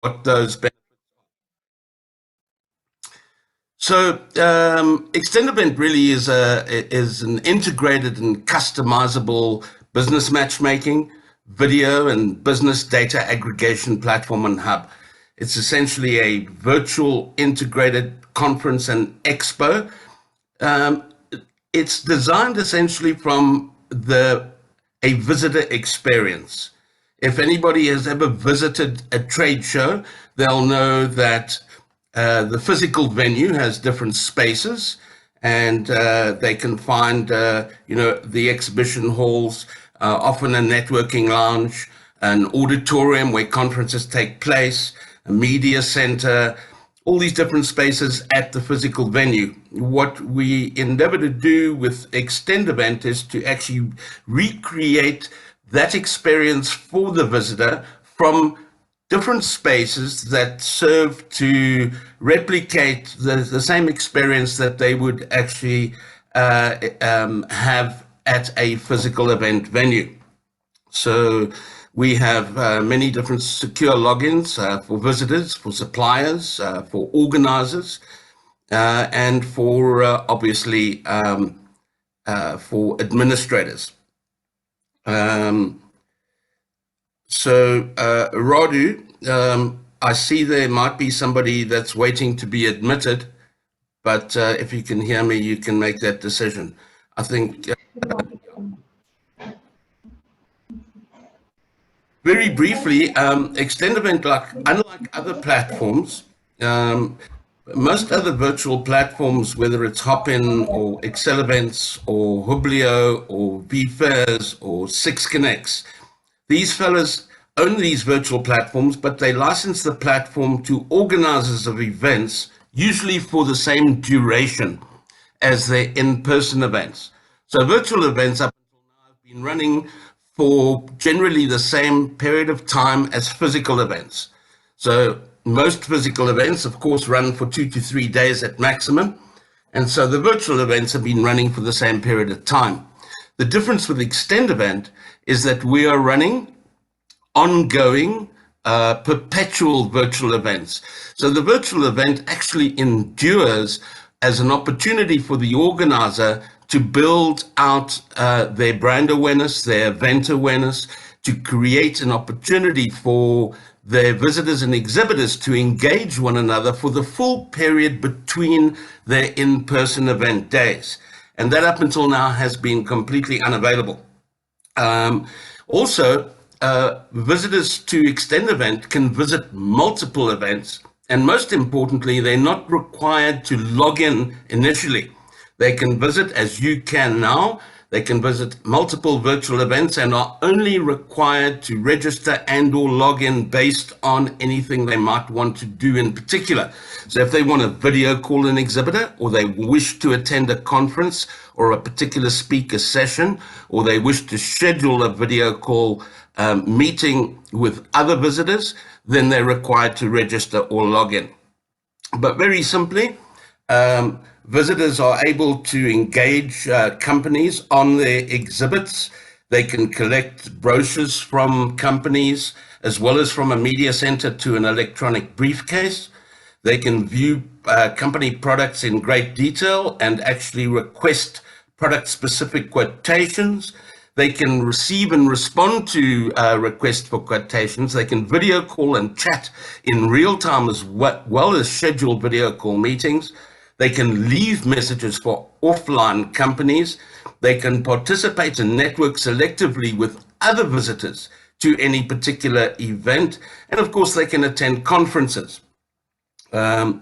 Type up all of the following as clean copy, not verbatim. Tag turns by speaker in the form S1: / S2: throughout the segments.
S1: what those benefits. So Extend Event really is an integrated and customizable business matchmaking, video and business data aggregation platform and hub. It's essentially a virtual integrated conference and expo. It's designed essentially from a visitor experience. If anybody has ever visited a trade show, they'll know that the physical venue has different spaces, and they can find, the exhibition halls, often a networking lounge, an auditorium where conferences take place, a media center, all these different spaces at the physical venue. What we endeavor to do with Extend Event is to actually recreate that experience for the visitor from different spaces that serve to replicate the same experience that they would actually have at a physical event venue. So we have many different secure logins for visitors, for suppliers, for organizers, and for obviously for administrators. Radu, I see there might be somebody that's waiting to be admitted, but if you can hear me, you can make that decision. I think very briefly, Extend Event, unlike other platforms, most other virtual platforms, whether it's Hopin or Excel Events or Hublio or vFairs or Six Connects, these fellas own these virtual platforms, but they license the platform to organizers of events, usually for the same duration as their in-person events. So virtual events up until now have been running for generally the same period of time as physical events. So most physical events, of course, run for 2 to 3 days at maximum. And so the virtual events have been running for the same period of time. The difference with Extend Event is that we are running ongoing, perpetual virtual events. So the virtual event actually endures as an opportunity for the organizer to build out their brand awareness, their event awareness, to create an opportunity for their visitors and exhibitors to engage one another for the full period between their in-person event days. And that up until now has been completely unavailable. Also, visitors to Extend Event can visit multiple events, and most importantly, they're not required to log in initially. They can visit, as you can now, they can visit multiple virtual events and are only required to register and or log in based on anything they might want to do in particular. So if they want to video call an exhibitor, or they wish to attend a conference or a particular speaker session, or they wish to schedule a video call meeting with other visitors, then they're required to register or log in. But very simply, visitors are able to engage companies on their exhibits. They can collect brochures from companies as well as from a media center to an electronic briefcase. They can view company products in great detail and actually request product-specific quotations. They can receive and respond to requests for quotations. They can video call and chat in real time as well as schedule video call meetings. They can leave messages for offline companies. They can participate and network selectively with other visitors to any particular event. And of course, they can attend conferences. And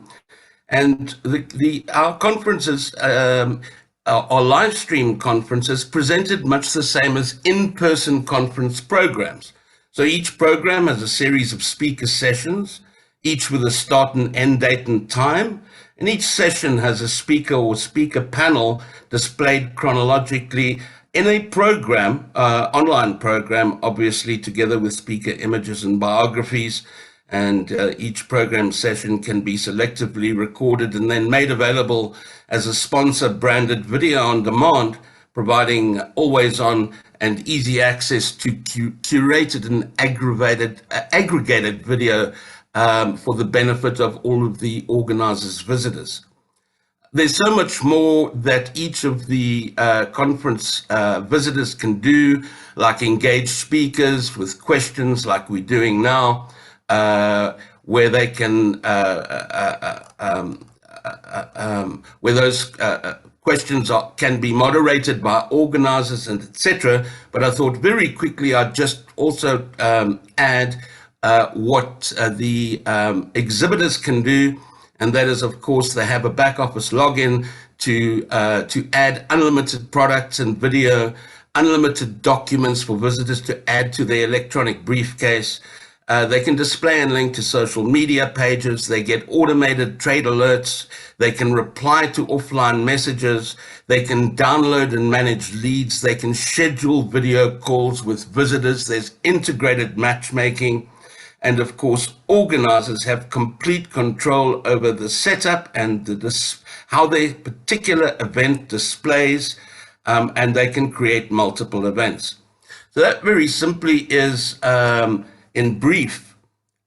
S1: our conferences are live stream conferences presented much the same as in-person conference programs. So each program has a series of speaker sessions, each with a start and end date and time. And each session has a speaker or speaker panel displayed chronologically in a program, online program, obviously together with speaker images and biographies. And each program session can be selectively recorded and then made available as a sponsor branded video on demand, providing always on and easy access to curated and aggregated video for the benefit of all of the organizers' visitors. There's so much more that each of the conference visitors can do, like engage speakers with questions like we're doing now, where they can, where those questions can be moderated by organizers and etc. But I thought very quickly I'd just also add what the exhibitors can do. And that is, of course, they have a back office login to add unlimited products and video, unlimited documents for visitors to add to their electronic briefcase. They can display and link to social media pages. They get automated trade alerts. They can reply to offline messages. They can download and manage leads. They can schedule video calls with visitors. There's integrated matchmaking. And of course, organizers have complete control over the setup and how their particular event displays, and they can create multiple events. So that very simply is, in brief,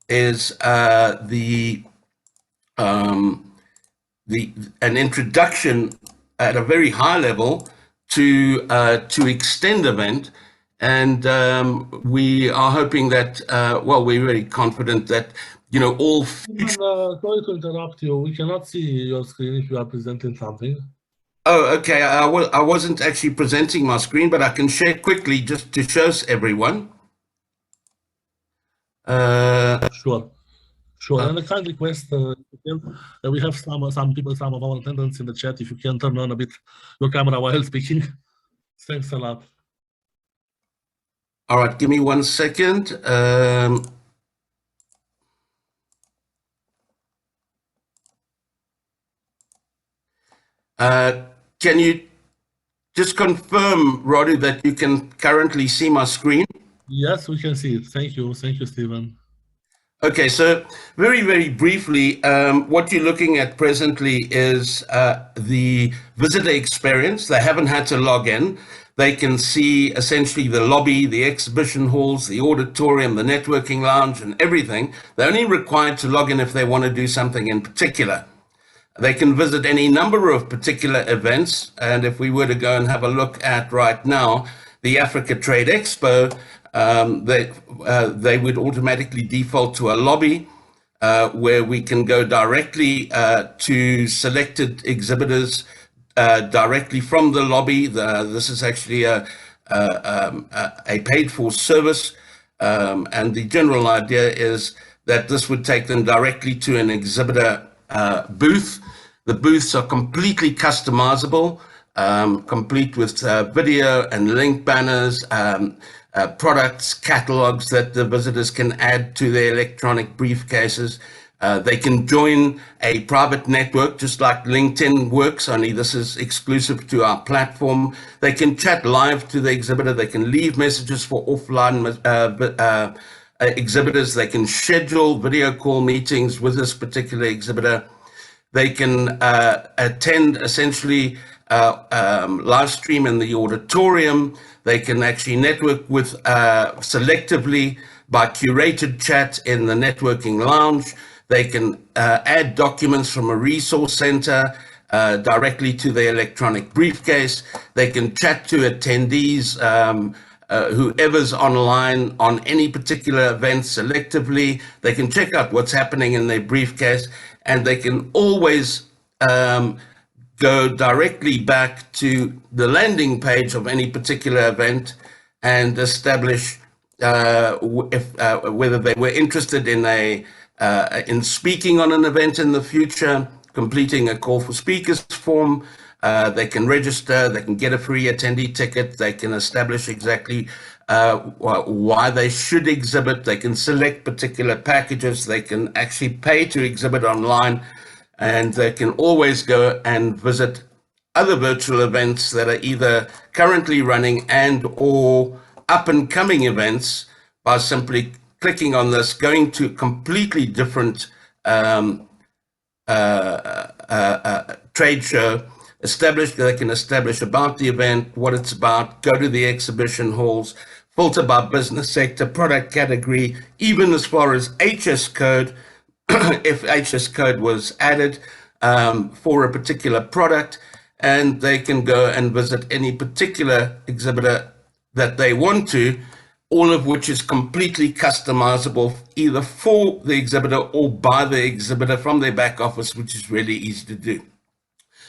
S1: is an introduction at a very high level to Extend event. And we are hoping that, well, we're very confident that, all future...
S2: Sorry to interrupt you. We cannot see your screen if you are presenting something.
S1: Oh, okay. I wasn't actually presenting my screen, but I can share quickly just to show everyone.
S2: Sure. And a kind request, we have some people, some of our attendants in the chat. If you can turn on a bit your camera while speaking. Thanks a lot.
S1: All right, give me 1 second. Can you just confirm, Roddy, that you can currently see my screen?
S2: Yes, we can see it. Thank you, Stephen.
S1: Okay, so very, very briefly, what you're looking at presently is the visitor experience. They haven't had to log in. They can see essentially the lobby, the exhibition halls, the auditorium, the networking lounge, and everything. They're only required to log in if they want to do something in particular. They can visit any number of particular events. And if we were to go and have a look at right now, the Africa Trade Expo, they would automatically default to a lobby where we can go directly to selected exhibitors directly from the lobby. This is actually a paid-for service, and the general idea is that this would take them directly to an exhibitor booth. The booths are completely customizable, complete with video and link banners, products, catalogs that the visitors can add to their electronic briefcases. They can join a private network, just like LinkedIn works, only this is exclusive to our platform. They can chat live to the exhibitor. They can leave messages for offline exhibitors. They can schedule video call meetings with this particular exhibitor. They can attend essentially live stream in the auditorium. They can actually network with selectively by curated chat in the networking lounge. They can add documents from a resource center directly to their electronic briefcase. They can chat to attendees, whoever's online on any particular event selectively. They can check out what's happening in their briefcase, and they can always go directly back to the landing page of any particular event and establish whether they were interested in speaking on an event in the future, completing a call for speakers form. They can register, they can get a free attendee ticket, they can establish exactly why they should exhibit, they can select particular packages, they can actually pay to exhibit online, and they can always go and visit other virtual events that are either currently running and or up and coming events by simply clicking on this, going to completely different trade show, they can establish about the event, what it's about, go to the exhibition halls, filter by business sector, product category, even as far as HS code, FHS code was added for a particular product, and they can go and visit any particular exhibitor that they want to, all of which is completely customizable either for the exhibitor or by the exhibitor from their back office, which is really easy to do.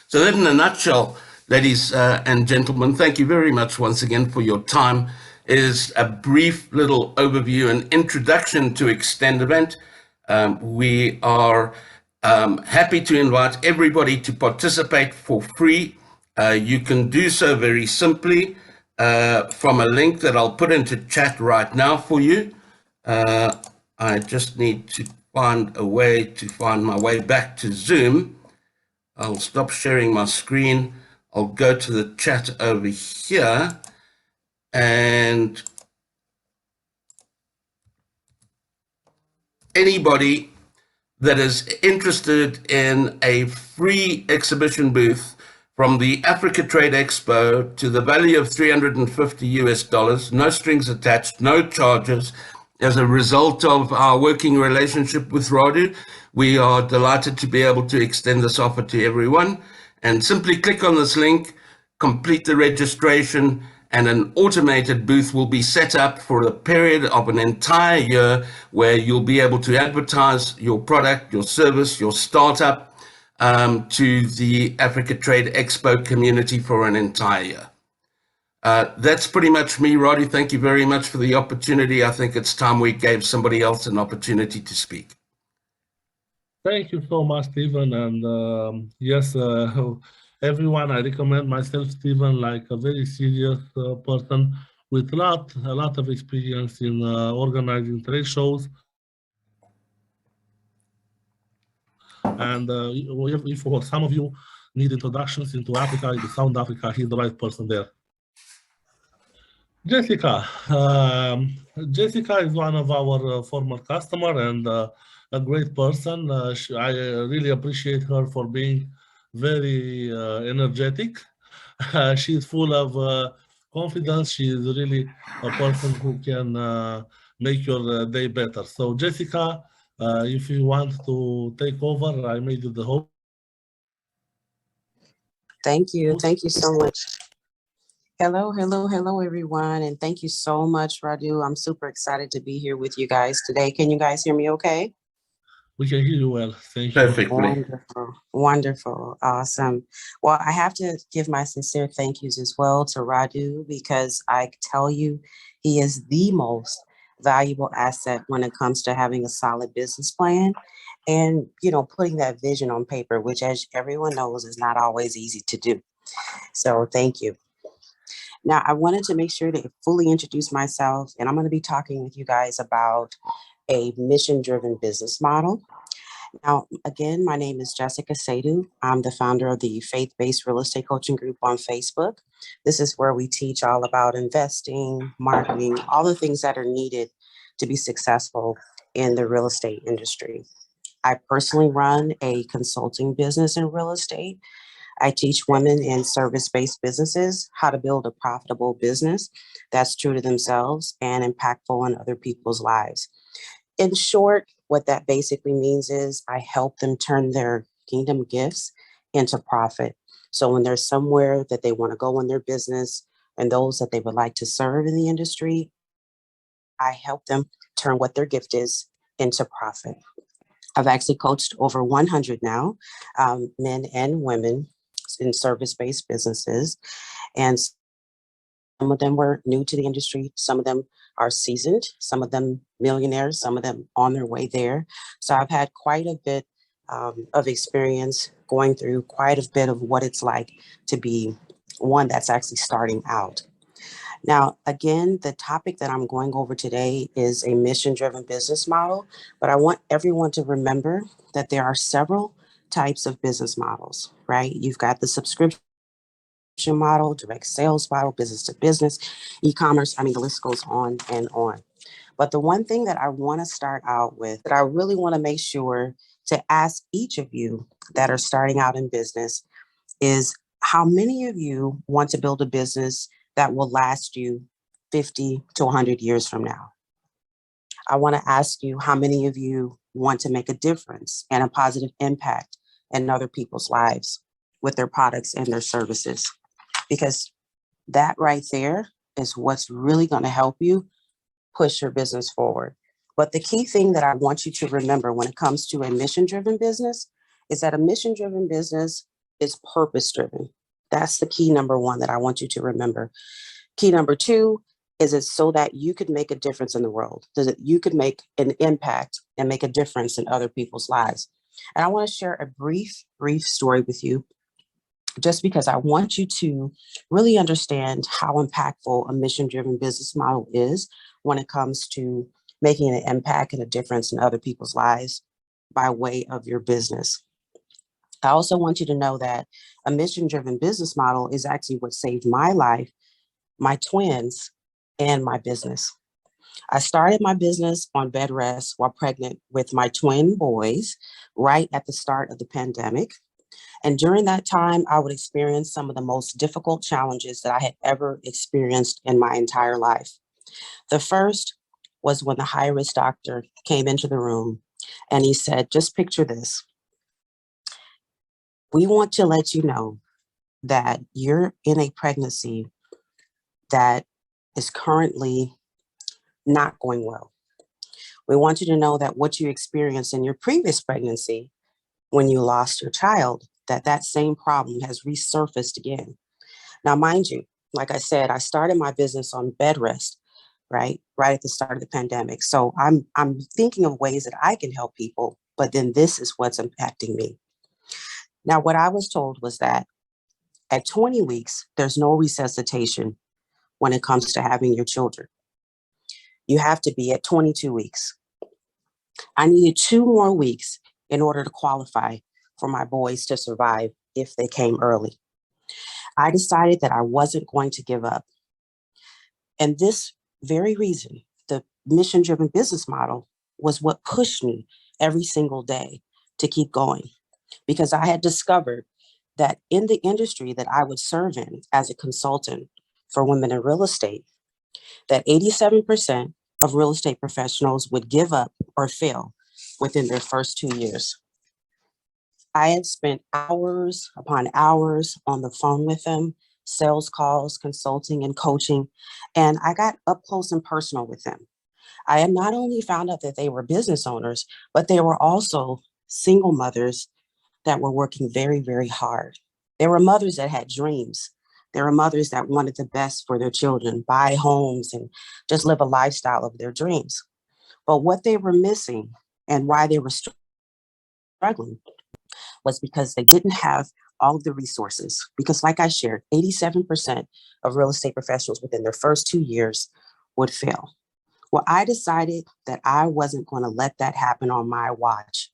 S1: So that in a nutshell, ladies and gentlemen, thank you very much once again for your time, is a brief little overview and introduction to Extend Event. We are happy to invite everybody to participate for free. You can do so very simply from a link that I'll put into chat right now for you. I just need to find a way to find my way back to Zoom. I'll stop sharing my screen. I'll go to the chat over here, and anybody that is interested in a free exhibition booth from the Africa Trade Expo to the value of $350, no strings attached, no charges. As a result of our working relationship with Radu, we are delighted to be able to extend this offer to everyone. And simply click on this link, complete the registration, and an automated booth will be set up for a period of an entire year where you'll be able to advertise your product, your service, your startup to the Africa Trade Expo community for an entire year. That's pretty much me, Roddy. Thank you very much for the opportunity. I think it's time we gave somebody else an opportunity to speak.
S2: Thank you so much, Stephen. And yes, everyone, I recommend myself, Stephen, like a very serious person with a lot of experience in organizing trade shows. And if for some of you need introductions into Africa, into South Africa, he's the right person there. Jessica. Jessica is one of our former customer and a great person. I really appreciate her for being very energetic. She's full of confidence. She is really a person who can make your day better. So Jessica, if you want to take over, I made you the host.
S3: Thank you. Thank you so much. Hello, everyone. And thank you so much, Radu. I'm super excited to be here with you guys today. Can you guys hear me okay?
S2: We can hear you well. Thank you.
S1: Perfectly.
S3: Wonderful. Wonderful. Awesome. Well, I have to give my sincere thank yous as well to Radu, because I tell you, he is the most valuable asset when it comes to having a solid business plan and, putting that vision on paper, which, as everyone knows, is not always easy to do. So thank you. Now, I wanted to make sure to fully introduce myself, and I'm going to be talking with you guys about a mission-driven business model. Now, again, my name is Jessica Seidu. I'm the founder of the Faith-Based Real Estate Coaching Group on Facebook. This is where we teach all about investing, marketing, all the things that are needed to be successful in the real estate industry. I personally run a consulting business in real estate. I teach women in service-based businesses how to build a profitable business that's true to themselves and impactful in other people's lives. In short, what that basically means is I help them turn their kingdom gifts into profit. So when there's somewhere that they want to go in their business and those that they would like to serve in the industry, I help them turn what their gift is into profit. I've actually coached over 100 now, men and women in service-based businesses. And some of them were new to the industry. Some of them are seasoned, some of them millionaires, some of them on their way there. So I've had quite a bit of experience going through quite a bit of what it's like to be one that's actually starting out. Now, again, the topic that I'm going over today is a mission-driven business model, but I want everyone to remember that there are several types of business models, right? You've got the subscription model, direct sales model, business to business, e-commerce. I mean, the list goes on and on. But the one thing that I want to start out with, that I really want to make sure to ask each of you that are starting out in business is, how many of you want to build a business that will last you 50 to 100 years from now? I want to ask you, how many of you want to make a difference and a positive impact in other people's lives with their products and their services? Because that right there is what's really going to help you push your business forward. But the key thing that I want you to remember when it comes to a mission-driven business is that a mission-driven business is purpose-driven. That's the key number one that I want you to remember. Key number two is it's so that you could make a difference in the world, so that you could make an impact and make a difference in other people's lives. And I want to share a brief story with you, just because I want you to really understand how impactful a mission-driven business model is when it comes to making an impact and a difference in other people's lives by way of your business. I also want you to know that a mission-driven business model is actually what saved my life, my twins, and my business. I started my business on bed rest while pregnant with my twin boys right at the start of the pandemic. And during that time, I would experience some of the most difficult challenges that I had ever experienced in my entire life. The first was when the high-risk doctor came into the room and he said, just picture this. We want to let you know that you're in a pregnancy that is currently not going well. We want you to know that what you experienced in your previous pregnancy when you lost your child, that same problem has resurfaced again. Now, mind you, like I said, I started my business on bed rest, right at the start of the pandemic. So I'm thinking of ways that I can help people, but then this is what's impacting me. Now, what I was told was that at 20 weeks, there's no resuscitation when it comes to having your children. You have to be at 22 weeks. I needed 2 more weeks in order to qualify for my boys to survive if they came early. I decided that I wasn't going to give up. And this very reason, the mission-driven business model, was what pushed me every single day to keep going. Because I had discovered that in the industry that I would serve in as a consultant for women in real estate, that 87% of real estate professionals would give up or fail within their first 2 years. I had spent hours upon hours on the phone with them, sales calls, consulting, and coaching, and I got up close and personal with them. I had not only found out that they were business owners, but they were also single mothers that were working very, very hard. There were mothers that had dreams. There were mothers that wanted the best for their children, buy homes and just live a lifestyle of their dreams. But what they were missing and why they were struggling was because they didn't have all of the resources. Because like I shared, 87% of real estate professionals within their first 2 years would fail. Well, I decided that I wasn't going to let that happen on my watch.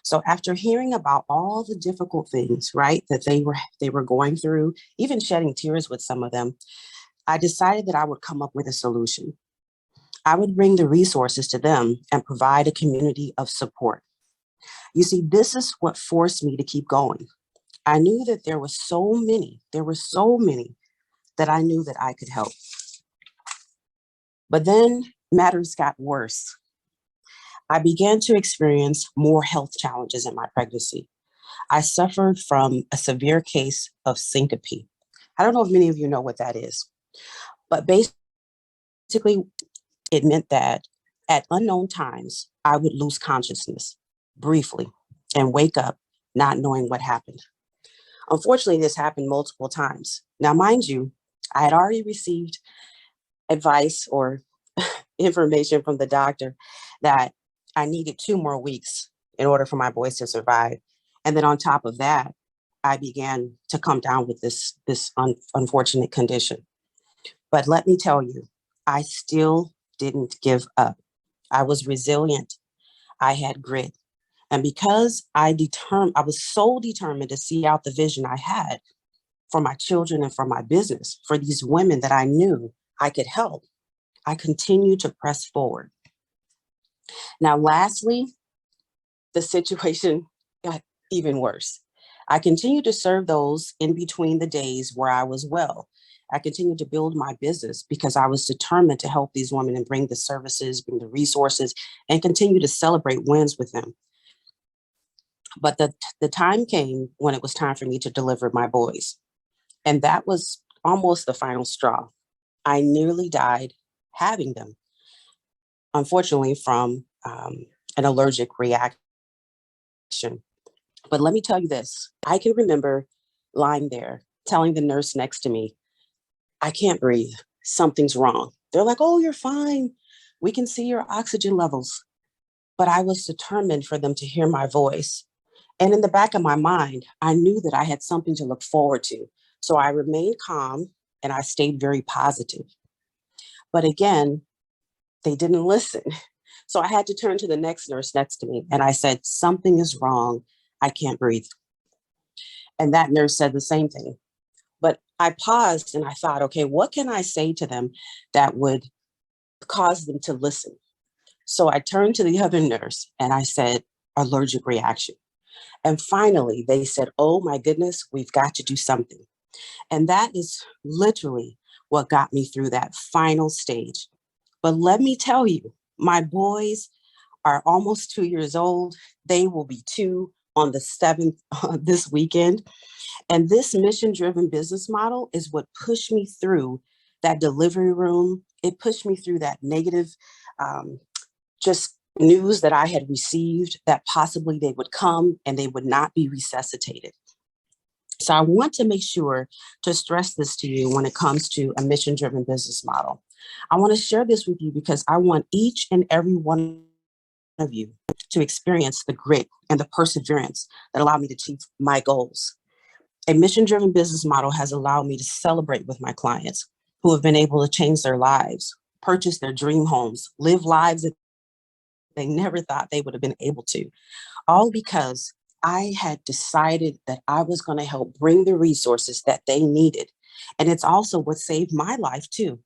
S3: So after hearing about all the difficult things, right, that they were going through, even shedding tears with some of them, I decided that I would come up with a solution. I would bring the resources to them and provide a community of support. You see, this is what forced me to keep going. I knew that there were so many that I knew that I could help. But then matters got worse. I began to experience more health challenges in my pregnancy. I suffered from a severe case of syncope. I don't know if many of you know what that is, but basically it meant that at unknown times, I would lose consciousness briefly and wake up not knowing what happened. Unfortunately, this happened multiple times. Now, mind you, I had already received advice or information from the doctor that I needed 2 more weeks in order for my boys to survive. And then on top of that, I began to come down with this unfortunate condition. But let me tell you, I still didn't give up. I was resilient. I had grit. And because I was so determined to see out the vision I had for my children and for my business, for these women that I knew I could help, I continued to press forward. Now, lastly, the situation got even worse. I continued to serve those in between the days where I was well, I continued to build my business because I was determined to help these women and bring the services, bring the resources, and continue to celebrate wins with them. But the time came when it was time for me to deliver my boys. And that was almost the final straw. I nearly died having them, unfortunately, from an allergic reaction. But let me tell you this, I can remember lying there telling the nurse next to me, I can't breathe, something's wrong. They're like, oh, you're fine. We can see your oxygen levels. But I was determined for them to hear my voice. And in the back of my mind, I knew that I had something to look forward to. So I remained calm and I stayed very positive. But again, they didn't listen. So I had to turn to the next nurse next to me and I said, something is wrong. I can't breathe. And that nurse said the same thing. But I paused and I thought, okay, what can I say to them that would cause them to listen? So I turned to the other nurse and I said, allergic reaction. And finally, they said, oh my goodness, we've got to do something. And that is literally what got me through that final stage. But let me tell you, my boys are almost 2 years old. They will be 2 on the 7th this weekend. And this mission-driven business model is what pushed me through that delivery room. It pushed me through that negative just news that I had received that possibly they would come and they would not be resuscitated. So I want to make sure to stress this to you when it comes to a mission-driven business model. I want to share this with you because I want each and every one of you to experience the grit and the perseverance that allow me to achieve my goals. A mission-driven business model has allowed me to celebrate with my clients who have been able to change their lives, purchase their dream homes, live lives that they never thought they would have been able to, all because I had decided that I was going to help bring the resources that they needed. And it's also what saved my life too.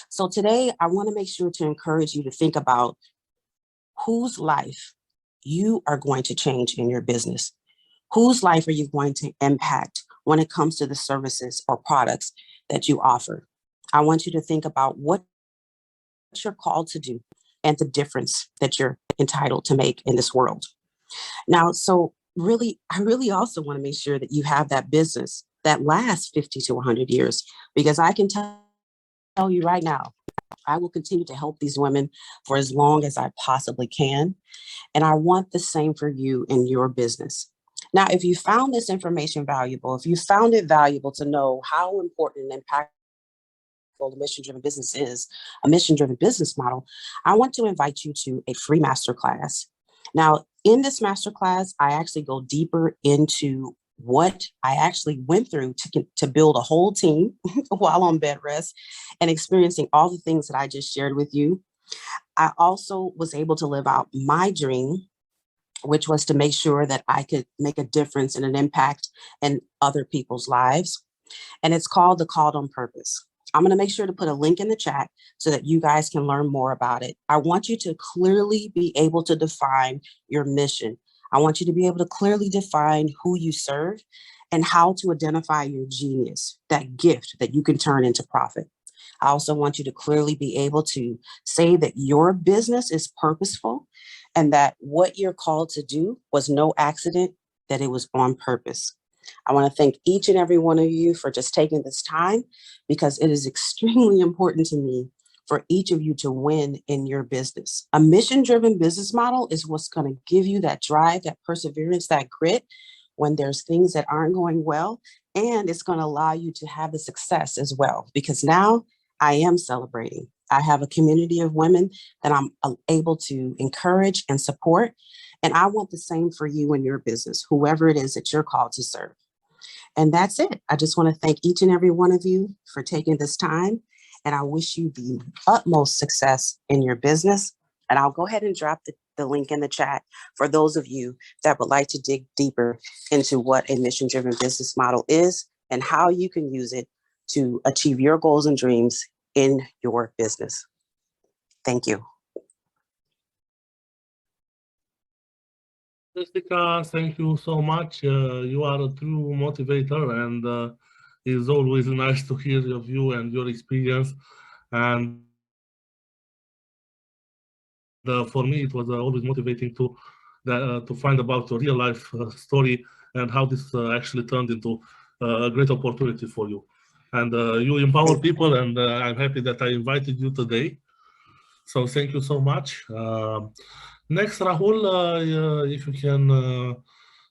S3: So today I want to make sure to encourage you to think about whose life you are going to change in your business. Whose life are you going to impact when it comes to the services or products that you offer? I want you to think about what you're called to do and the difference that you're entitled to make in this world. Now, so really, I really also want to make sure that you have that business that lasts 50 to 100 years, because I can tell you right now, I will continue to help these women for as long as I possibly can. And I want the same for you in your business. Now, if you found this information valuable, if you found it valuable to know how important and impactful a mission-driven business is, a mission-driven business model, I want to invite you to a free masterclass. Now, in this masterclass, I actually go deeper into what I actually went through to build a whole team while on bed rest and experiencing all the things that I just shared with you. I also was able to live out my dream, which was to make sure that I could make a difference and an impact in other people's lives. And it's called the Called on Purpose. I'm going to make sure to put a link in the chat so that you guys can learn more about it. I want you to clearly be able to define your mission. I want you to be able to clearly define who you serve and how to identify your genius, that gift that you can turn into profit. I also want you to clearly be able to say that your business is purposeful and that what you're called to do was no accident, that it was on purpose. I want to thank each and every one of you for just taking this time, because it is extremely important to me for each of you to win in your business. A mission-driven business model is what's going to give you that drive, that perseverance, that grit when there's things that aren't going well, and it's going to allow you to have the success as well, because now I am celebrating. I have a community of women that I'm able to encourage and support. And I want the same for you in your business, whoever it is that you're called to serve. And that's it. I just want to thank each and every one of you for taking this time. And I wish you the utmost success in your business. And I'll go ahead and drop the link in the chat for those of you that would like to dig deeper into what a mission-driven business model is and how you can use it to achieve your goals and dreams in your business. Thank you.
S2: Jessica, thank you so much. You are a true motivator, and It's always nice to hear your view and your experience. And for me, it was always motivating to find about a real life story and how this actually turned into a great opportunity for you. And you empower people, and I'm happy that I invited you today. So thank you so much. Next, Rahul, if you can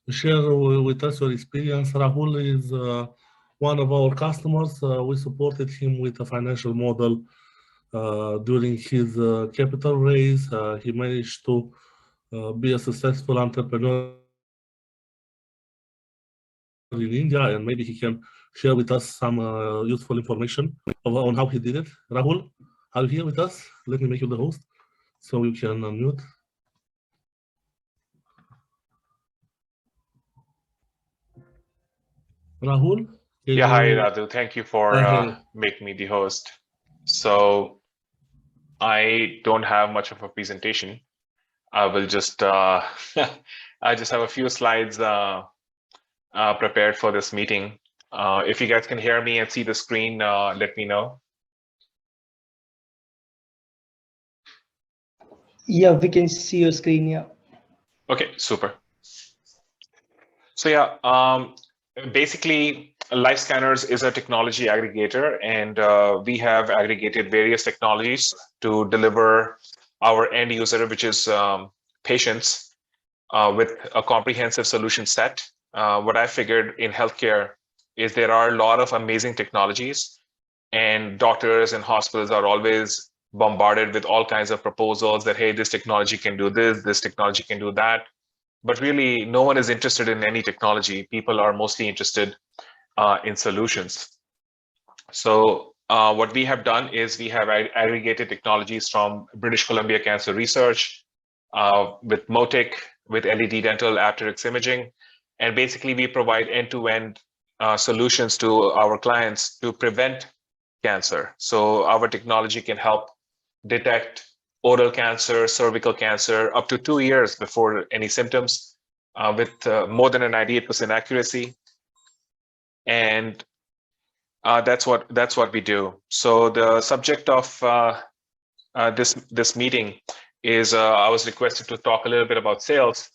S2: share with us your experience. Rahul is one of our customers. We supported him with a financial model during his capital raise. He managed to be a successful entrepreneur in India, and maybe he can share with us some useful information on how he did it. Rahul, are you here with us? Let me make you the host so you can unmute. Rahul?
S4: Yeah, hi, Radu. Thank you for making me the host. So I don't have much of a presentation. I will just, I just have a few slides prepared for this meeting. If you guys can hear me and see the screen, let me know.
S5: Yeah, we can see your screen, yeah.
S4: Okay, super. So yeah, basically, Life Scanners is a technology aggregator, and we have aggregated various technologies to deliver our end user, which is patients, with a comprehensive solution set. What I figured in healthcare is there are a lot of amazing technologies, and doctors and hospitals are always bombarded with all kinds of proposals that, hey, this technology can do this technology can do that. But really, no one is interested in any technology. People are mostly interested in solutions. So what we have done is we have aggregated technologies from British Columbia Cancer Research, with MOTIC, with LED dental apteryx imaging. And basically, we provide end-to-end solutions to our clients to prevent cancer. So our technology can help detect oral cancer, cervical cancer, up to 2 years before any symptoms, with more than a 98% accuracy. And that's what we do. So the subject of this meeting is I was requested to talk a little bit about sales.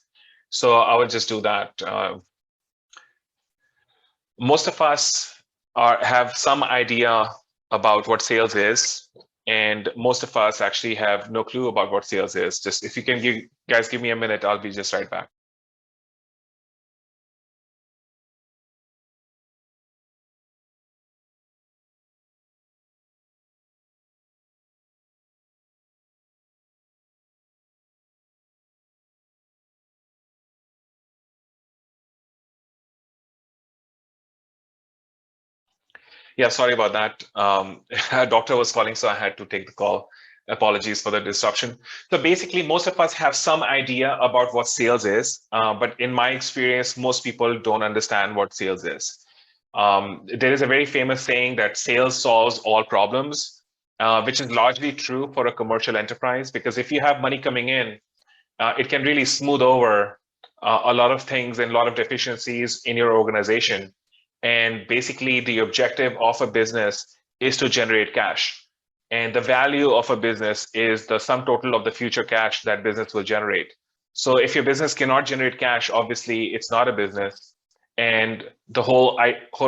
S4: So I will just do that. Most of us have some idea about what sales is, and most of us actually have no clue about what sales is. Just if you can guys give me a minute, I'll be just right back. Yeah, sorry about that. A doctor was calling, so I had to take the call. Apologies for the disruption. So basically, most of us have some idea about what sales is, but in my experience, most people don't understand what sales is. There is a very famous saying that sales solves all problems, which is largely true for a commercial enterprise, because if you have money coming in, it can really smooth over a lot of things and a lot of deficiencies in your organization. And basically, the objective of a business is to generate cash. And the value of a business is the sum total of the future cash that business will generate. So if your business cannot generate cash, obviously it's not a business. And the whole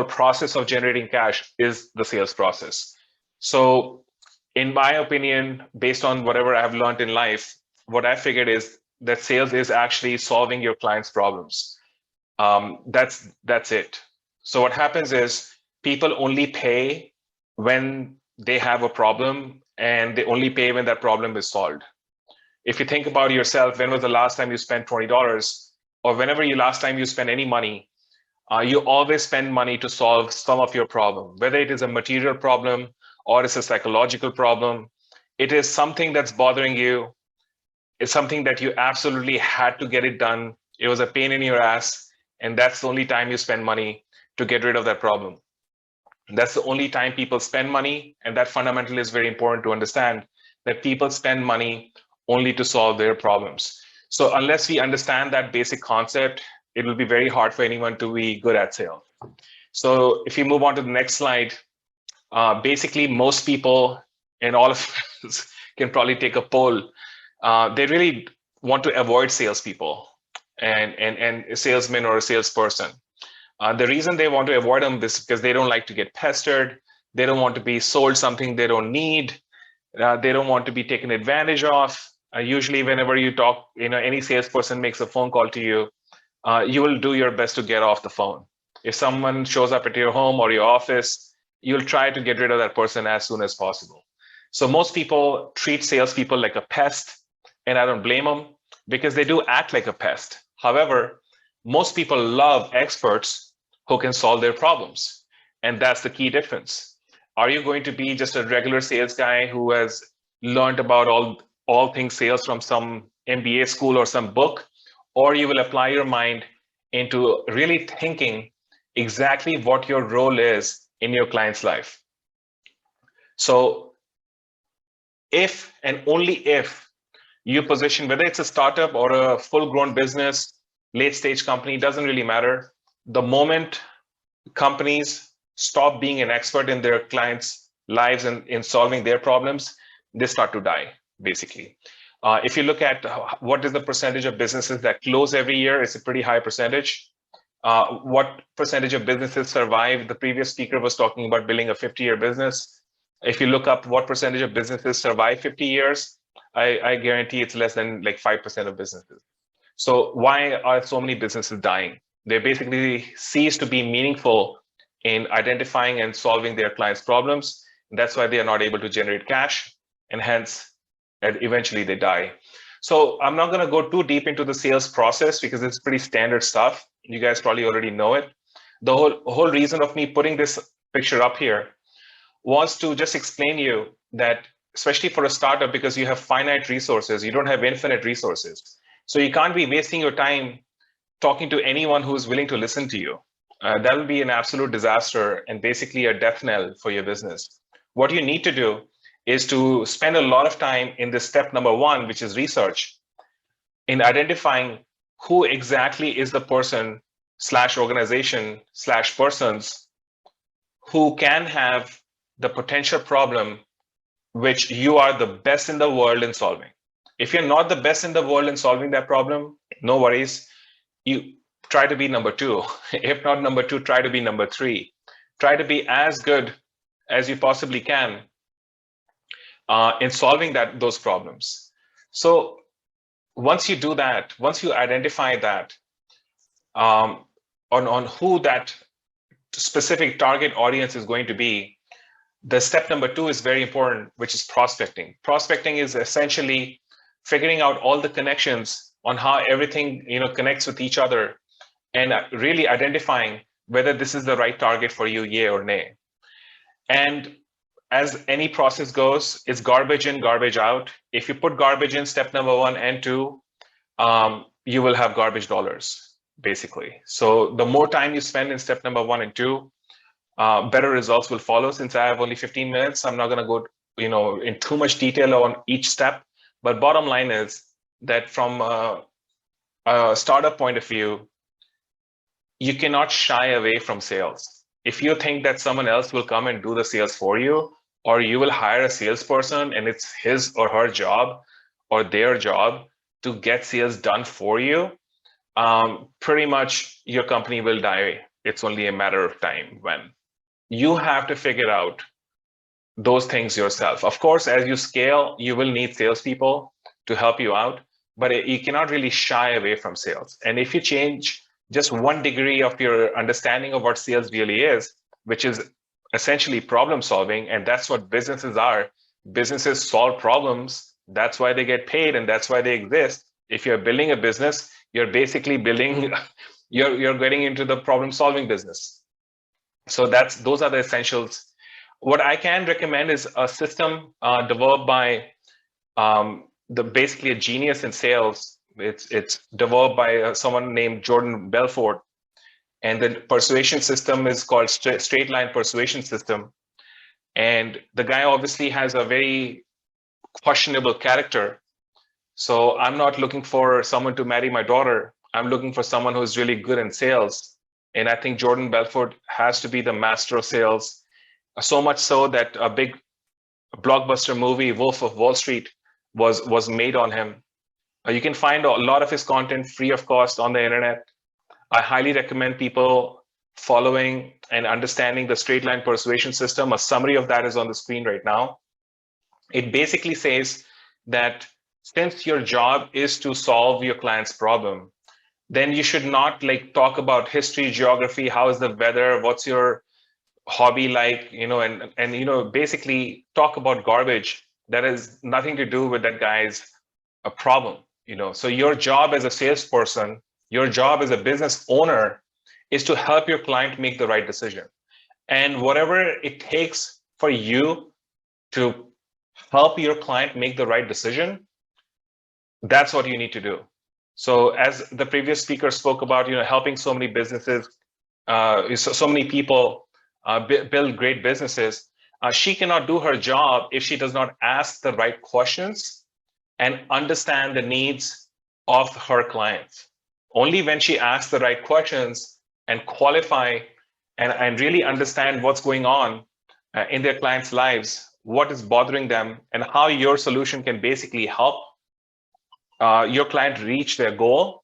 S4: process of generating cash is the sales process. So in my opinion, based on whatever I've learned in life, what I figured is that sales is actually solving your client's problems. That's it. So what happens is people only pay when they have a problem, and they only pay when that problem is solved. If you think about yourself, when was the last time you spent $20, or whenever last time you spend any money, you always spend money to solve some of your problem, whether it is a material problem or it's a psychological problem. It is something that's bothering you. It's something that you absolutely had to get it done. It was a pain in your ass, and that's the only time you spend money to get rid of that problem. That's the only time people spend money, and that fundamentally is very important to understand, that people spend money only to solve their problems. So unless we understand that basic concept, it will be very hard for anyone to be good at sales. So if you move on to the next slide, basically most people and all of us can probably take a poll. They really want to avoid salespeople and a salesman or a salesperson. The reason they want to avoid them is because they don't like to get pestered. They don't want to be sold something they don't need. They don't want to be taken advantage of. Usually whenever you talk, any salesperson makes a phone call to you, you will do your best to get off the phone. If someone shows up at your home or your office, you'll try to get rid of that person as soon as possible. So most people treat salespeople like a pest, and I don't blame them because they do act like a pest. However, most people love experts who can solve their problems. And that's the key difference. Are you going to be just a regular sales guy who has learned about all things sales from some MBA school or some book? Or you will apply your mind into really thinking exactly what your role is in your client's life. So if and only if you position, whether it's a startup or a full-grown business, late-stage company, doesn't really matter. The moment companies stop being an expert in their clients' lives and in solving their problems, they start to die, basically. If you look at what is the percentage of businesses that close every year, it's a pretty high percentage. What percentage of businesses survive? The previous speaker was talking about building a 50-year business. If you look up what percentage of businesses survive 50 years, I guarantee it's less than like 5% of businesses. So why are so many businesses dying? They basically cease to be meaningful in identifying and solving their clients' problems. That's why they are not able to generate cash, and hence, eventually they die. So I'm not going to go too deep into the sales process because it's pretty standard stuff. You guys probably already know it. The whole reason of me putting this picture up here was to just explain you that, especially for a startup, because you have finite resources, you don't have infinite resources. So you can't be wasting your time talking to anyone who's willing to listen to you. That will be an absolute disaster and basically a death knell for your business. What you need to do is to spend a lot of time in this step number one, which is research, in identifying who exactly is the person / organization / persons who can have the potential problem which you are the best in the world in solving. If you're not the best in the world in solving that problem, no worries. You try to be number two. If not number two, try to be number three. Try to be as good as you possibly can in solving those problems. So once you do that, once you identify that on who that specific target audience is going to be, the step number two is very important, which is prospecting. Prospecting is essentially figuring out all the connections on how everything connects with each other and really identifying whether this is the right target for you, yay or nay. And as any process goes, it's garbage in, garbage out. If you put garbage in step number 1 and 2, you will have garbage dollars, basically. So the more time you spend in step number 1 and 2, better results will follow. Since I have only 15 minutes, I'm not going to go in too much detail on each step. But bottom line is that from a startup point of view, you cannot shy away from sales. If you think that someone else will come and do the sales for you, or you will hire a salesperson and it's his or her job or their job to get sales done for you, pretty much your company will die. It's only a matter of time when. You have to figure out those things yourself. Of course, as you scale, you will need salespeople to help you out, but you cannot really shy away from sales. And if you change just 1 degree of your understanding of what sales really is, which is essentially problem solving, and that's what businesses are. Businesses solve problems. That's why they get paid, and that's why they exist. If you're building a business, you're basically building, you're getting into the problem solving business. So those are the essentials. What I can recommend is a system developed by basically a genius in sales. It's developed by someone named Jordan Belfort, and the persuasion system is called straight line persuasion system. And the guy obviously has a very questionable character. So I'm not looking for someone to marry my daughter. I'm looking for someone who's really good in sales And I think Jordan Belfort has to be the master of sales, so much so that a big blockbuster movie, Wolf of Wall Street, was made on him. You can find a lot of his content free of cost on the internet. I highly recommend people following and understanding the straight line persuasion system. A summary of that is on the screen right now. It basically says that since your job is to solve your client's problem, then you should not like talk about history, geography, how is the weather, what's your hobby like, and basically talk about garbage that has nothing to do with that guy's a problem. So your job as a salesperson, your job as a business owner is to help your client make the right decision. And whatever it takes for you to help your client make the right decision, that's what you need to do. So as the previous speaker spoke about, helping so many businesses, so many people build great businesses, she cannot do her job if she does not ask the right questions and understand the needs of her clients. Only when she asks the right questions and qualify and really understand what's going on in their clients' lives, what is bothering them, and how your solution can basically help your client reach their goal,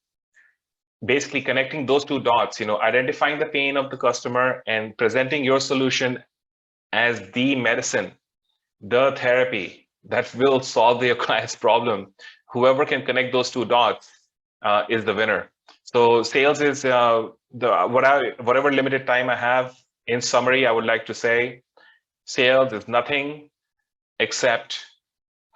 S4: basically connecting those two dots, identifying the pain of the customer and presenting your solution as the medicine, the therapy that will solve your client's problem. Whoever can connect those two dots is the winner. So sales is whatever limited time I have. In summary, I would like to say sales is nothing except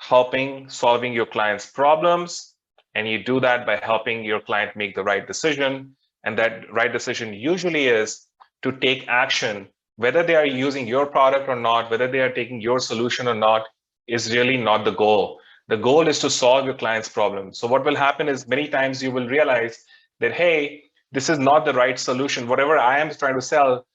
S4: solving your client's problems. And you do that by helping your client make the right decision. And that right decision usually is to take action, whether they are using your product or not, whether they are taking your solution or not, is really not the goal. The goal is to solve your client's problem. So what will happen is many times you will realize that, hey, this is not the right solution. Whatever I am trying to sell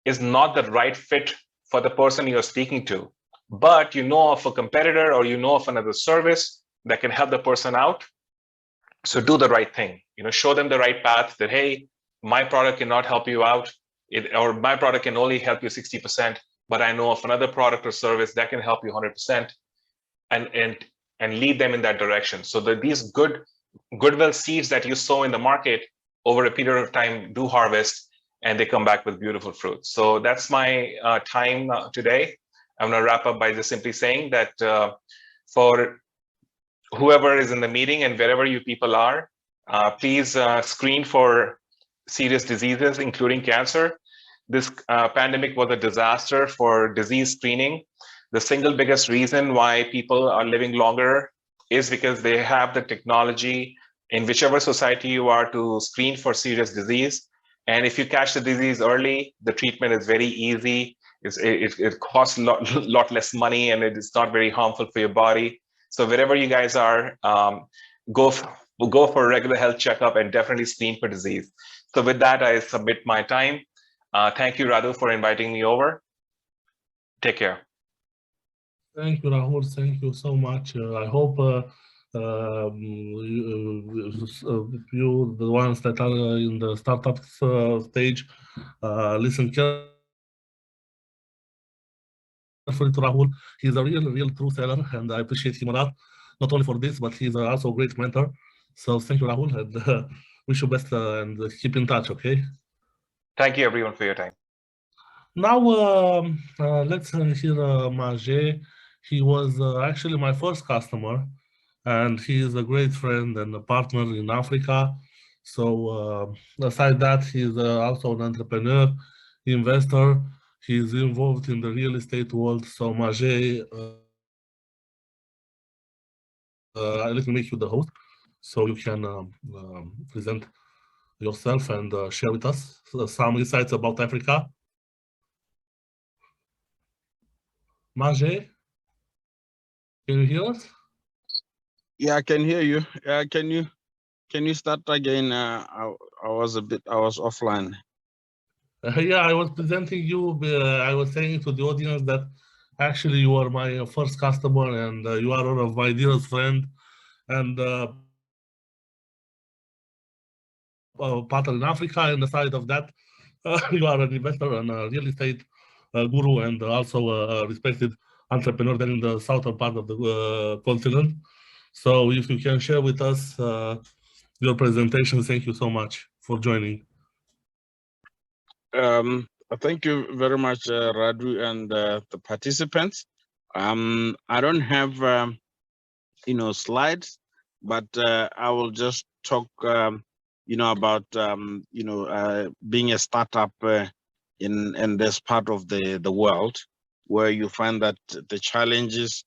S4: is not the right fit for the person you're speaking to. But you know of a competitor or you know of another service that can help the person out. So do the right thing. Show them the right path that, hey, my product cannot help you out, or my product can only help you 60%, but I know of another product or service that can help you 100%. And lead them in that direction. So that these goodwill seeds that you sow in the market over a period of time do harvest, and they come back with beautiful fruits. So that's my time today. I'm going to wrap up by just simply saying that for whoever is in the meeting and wherever you people are, please screen for serious diseases, including cancer. This pandemic was a disaster for disease screening. The single biggest reason why people are living longer is because they have the technology in whichever society you are to screen for serious disease. And if you catch the disease early, the treatment is very easy. It costs a lot less money, and it is not very harmful for your body. So wherever you guys are, go for a regular health checkup and definitely screen for disease. So with that, I submit my time. Thank you, Radu, for inviting me over. Take care.
S2: Thank you, Rahul. Thank you so much. I hope you, the ones that are in the startup stage, listen carefully to Rahul. He's a real true seller, and I appreciate him a lot, not only for this, but he's also a great mentor. So thank you, Rahul, and wish you best and keep in touch, okay?
S4: Thank you, everyone, for your time.
S2: Now, let's hear Maje. He was actually my first customer, and he is a great friend and a partner in Africa. So aside that, he's also an entrepreneur, investor. He's involved in the real estate world. So Maje, let me make you the host, so you can present yourself and share with us some insights about Africa. Maje, can you hear us?
S6: Yeah, I can hear you. Can you start again? I was offline.
S2: Yeah, I was presenting you. I was saying to the audience that actually you are my first customer, and you are one of my dearest friend, and partner in Africa. And aside of that, You are an investor and a real estate guru, and also a respected entrepreneur there in the southern part of the continent. So if you can share with us your presentation, thank you so much for joining.
S6: Thank you very much, Radu, and the participants. I don't have slides, but I will just talk about being a startup in this part of the world, where you find that the challenges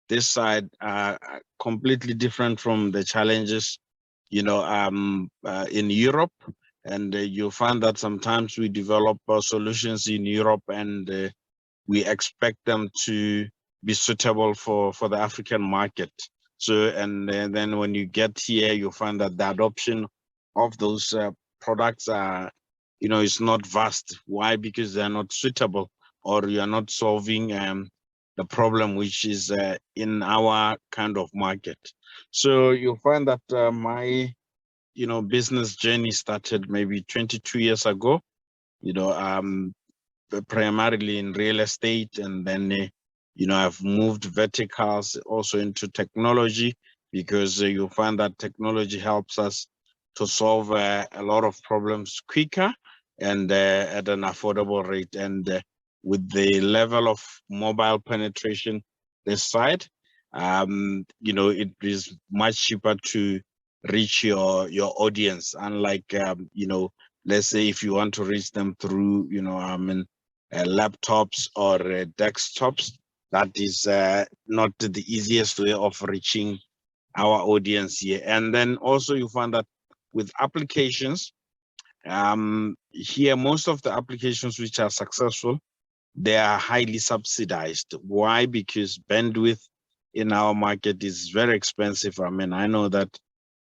S6: this side are completely different from the challenges in Europe. And you find that sometimes we develop solutions in Europe, and we expect them to be suitable for the African market. So, and then when you get here, you find that the adoption of those products are, is not vast. Why? Because they're not suitable, or you are not solving the problem which is in our kind of market. So you find that my business journey started maybe 22 years ago, primarily in real estate, and then I've moved verticals also into technology, because you find that technology helps us to solve a lot of problems quicker and at an affordable rate. And with the level of mobile penetration this side, it is much cheaper to reach your audience, unlike let's say if you want to reach them through laptops or desktops. That is not the easiest way of reaching our audience here. And then also you find that with applications here, most of the applications which are successful, they are highly subsidized. Why? Because bandwidth in our market is very expensive. I mean, I know that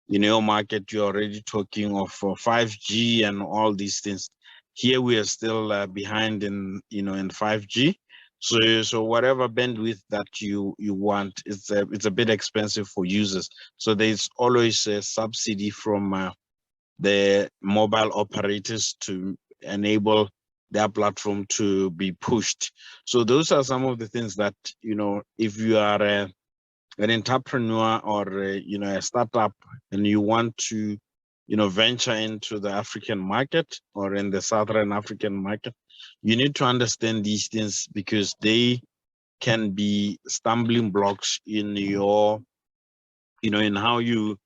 S6: in your market, you're already talking of 5G and all these things. Here we are still behind in 5G. So whatever bandwidth that you want, it's a bit expensive for users. So there's always a subsidy from the mobile operators to enable their platform to be pushed. So those are some of the things that, if you are an entrepreneur or a startup and you want to venture into the African market or in the Southern African market, you need to understand these things, because they can be stumbling blocks in your in how you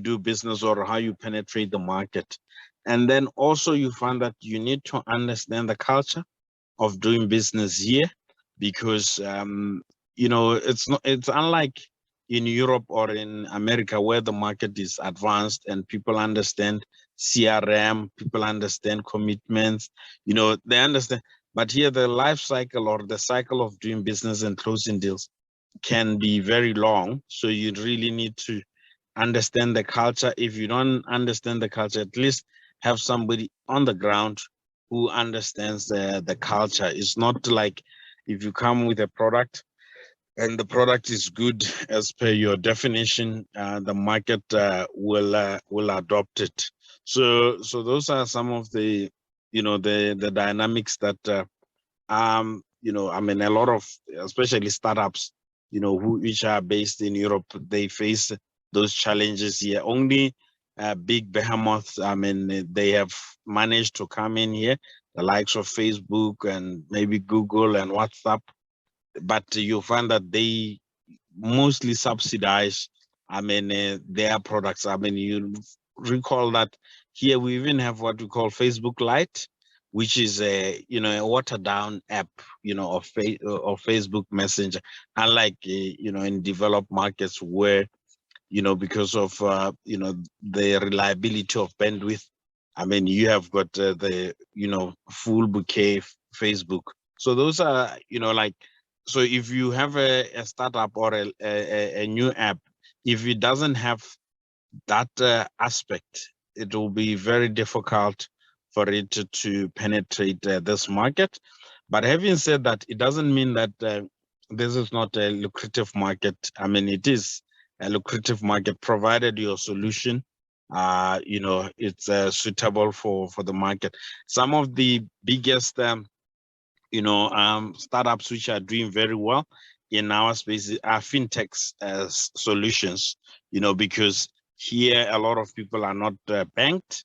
S6: do business or how you penetrate the market. And then also you find that you need to understand the culture of doing business here, because it's unlike in Europe or in America, where the market is advanced and people understand CRM, people understand commitments, they understand. But here the life cycle or the cycle of doing business and closing deals can be very long. So you really need to understand the culture. If you don't understand the culture, at least have somebody on the ground who understands the culture. It's not like if you come with a product and the product is good as per your definition, the market will adopt it. So those are some of the the dynamics that I mean, a lot of, especially startups, which are based in Europe, they face those challenges here. Only big behemoths, I mean, they have managed to come in here, the likes of Facebook and maybe Google and WhatsApp, but you find that they mostly subsidize, I mean, their products. I mean, you recall that here we even have what we call Facebook Lite, which is a a watered down app of Facebook Messenger, unlike in developed markets where because of the reliability of bandwidth, I mean, you have got the full bouquet Facebook. So those are like, so if you have a startup or a new app, if it doesn't have that aspect, it will be very difficult for it to penetrate this market. But having said that, it doesn't mean that this is not a lucrative market. I mean, it is a lucrative market, provided your solution you know, it's suitable for the market. Some of the biggest you know, startups which are doing very well in our space are fintechs as solutions, you know, because here a lot of people are not banked.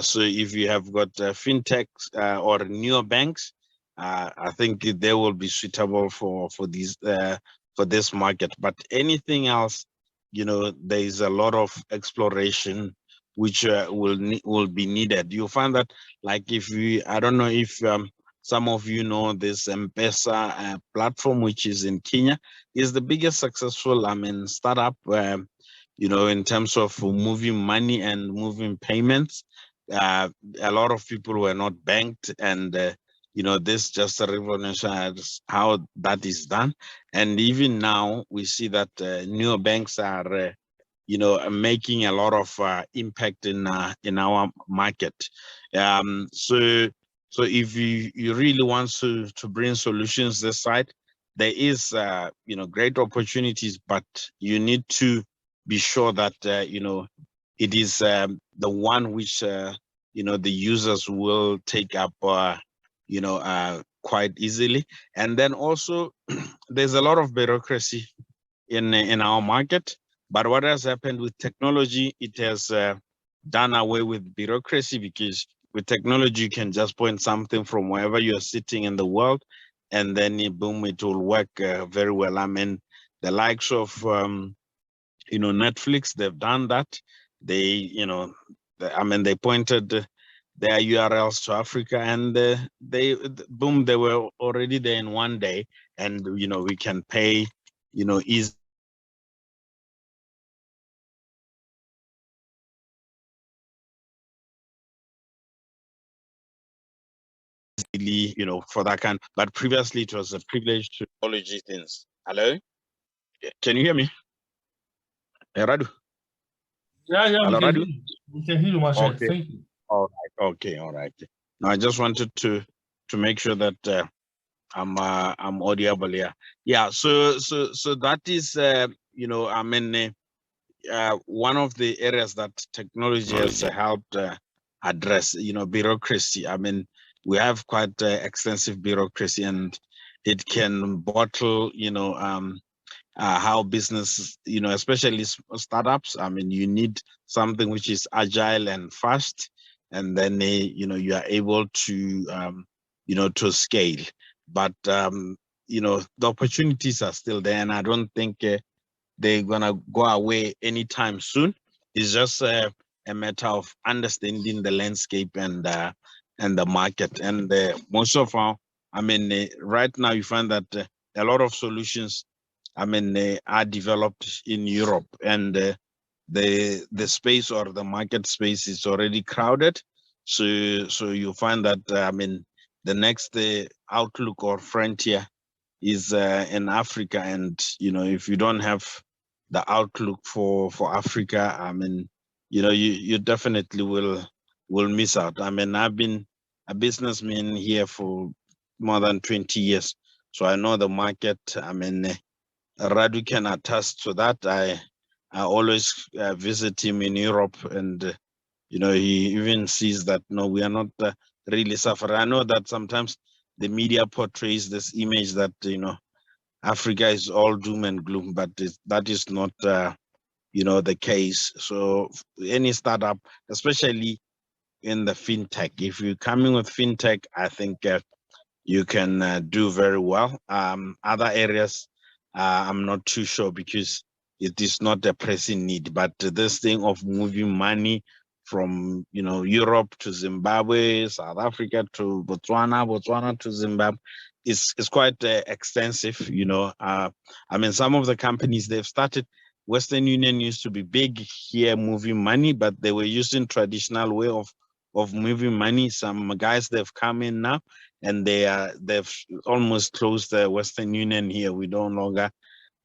S6: So if you have got fintechs or newer banks, I think they will be suitable for this market. But anything else, you know, there is a lot of exploration which will be needed. You'll find that, like, if we, I don't know if some of you know this M-Pesa platform, which is in Kenya, is the biggest successful, startup, you know, in terms of moving money and moving payments. A lot of people were not banked, and you know, this just revolutionized how that is done. And even now, we see that newer banks are, you know, making a lot of impact in our market. So if you really want to bring solutions this side, there is you know, great opportunities, but you need to be sure that you know, it is the one which you know, the users will take up you know, quite easily. And then also there's a lot of bureaucracy in our market, but what has happened with technology, it has done away with bureaucracy, because with technology, you can just point something from wherever you're sitting in the world, and then boom, it will work very well. I mean, the likes of, you know, Netflix, they've done that. They, you know, they pointed their URLs to Africa, and boom, they were already there in one day. And, you know, we can pay, you know, easily, you know, for that kind. But previously it was a privilege to apology things. Hello, can you hear me? Radu?
S2: Yeah,
S6: Hello, Radu?
S2: we can hear you, Maje.
S6: Okay.
S2: Thank you.
S6: All right. Okay. All right. Now I just wanted to make sure that I'm audible here. Yeah. So that is you know, one of the areas that technology has helped address, you know, bureaucracy. I mean, we have quite extensive bureaucracy, and it can bottle, you know, how business, you know, especially startups. I mean, you need something which is agile and fast, and then you know, you are able to you know, to scale. But you know, the opportunities are still there, and I don't think they're gonna go away anytime soon. It's just a matter of understanding the landscape and the market. And most of our, right now you find that a lot of solutions, are developed in Europe, and the space or the market space is already crowded. So you find that the next outlook or frontier is in Africa. And you know, if you don't have the outlook for Africa, you know, you definitely will miss out. I've been a businessman here for more than 20 years, so I know the market. Radu can attest to that. I always visit him in Europe, and you know, he even sees that no, we are not really suffering. I know that sometimes the media portrays this image that, you know, Africa is all doom and gloom, but that is not, you know, the case. So any startup, especially in the fintech, if you're coming with fintech, I think you can do very well. Other areas, I'm not too sure, because it is not a pressing need. But this thing of moving money from, you know, Europe to Zimbabwe, South Africa to Botswana to Zimbabwe, is quite extensive. You know, some of the companies they've started. Western Union used to be big here moving money, but they were using traditional way of moving money. Some guys, they've come in now, and they've almost closed the Western Union here. We no longer,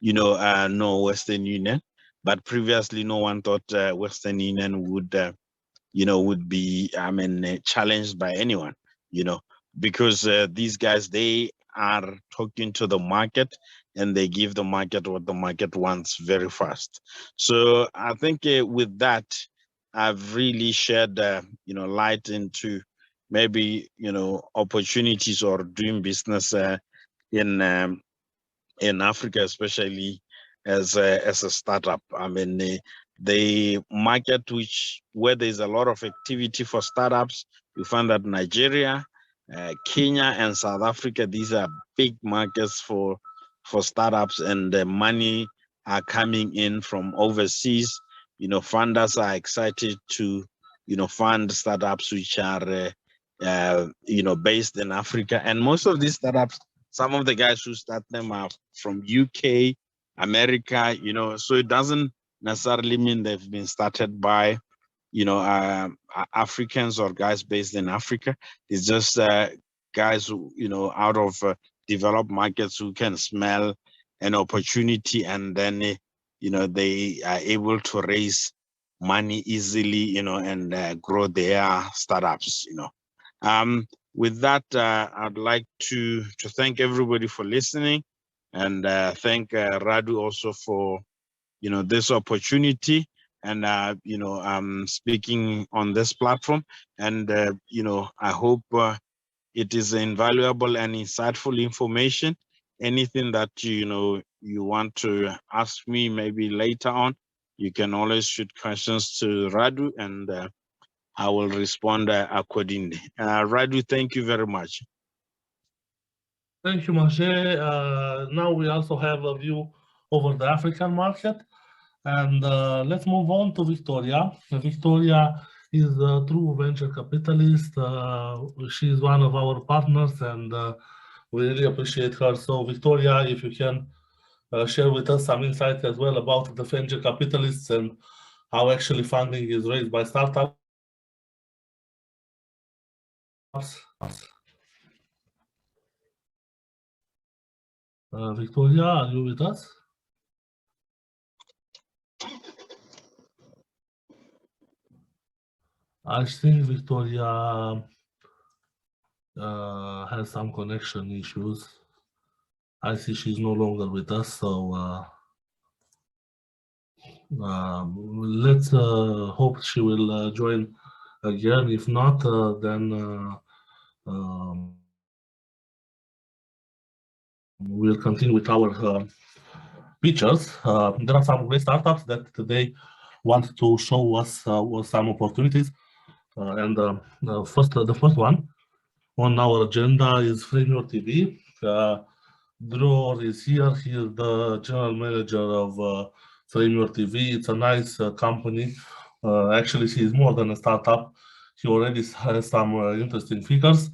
S6: you know, know Western Union, but previously no one thought Western Union would, you know, would be, challenged by anyone, you know, because these guys, they are talking to the market, and they give the market what the market wants very fast. So I think with that, I've really shed light into maybe opportunities or doing business in Africa, especially as a startup. I mean, the market where there's a lot of activity for startups, you find that Nigeria, Kenya, and South Africa, these are big markets for startups, and the money are coming in from overseas. Funders are excited to fund startups which are based in Africa, and most of these startups, some of the guys who start them are from UK, America, so it doesn't necessarily mean they've been started by Africans or guys based in Africa. It's just guys who, out of developed markets who can smell an opportunity, and then they are able to raise money easily, and grow their startups. With that, I'd like to thank everybody for listening, and thank Radu also for this opportunity, and speaking on this platform. And I hope it is invaluable and insightful information. Anything that you want to ask me maybe later on, you can always shoot questions to Radu, and I will respond accordingly. Radu, thank you very much.
S2: Thank you, Maje. Now we also have a view over the African market. And let's move on to Victoria. Victoria is a true venture capitalist. She is one of our partners, and we really appreciate her. So Victoria, if you can share with us some insights as well about the venture capitalists and how actually funding is raised by startups. Victoria, are you with us? I think Victoria has some connection issues. I see she's no longer with us, so let's hope she will join again. If not, then we'll continue with our pictures. There are some great startups that today want to show us some opportunities. And the first one on our agenda is FrameYourTV. Dror is here. He is the general manager of FrameYourTV. It's a nice company. Actually, he is more than a startup. He already has some interesting figures.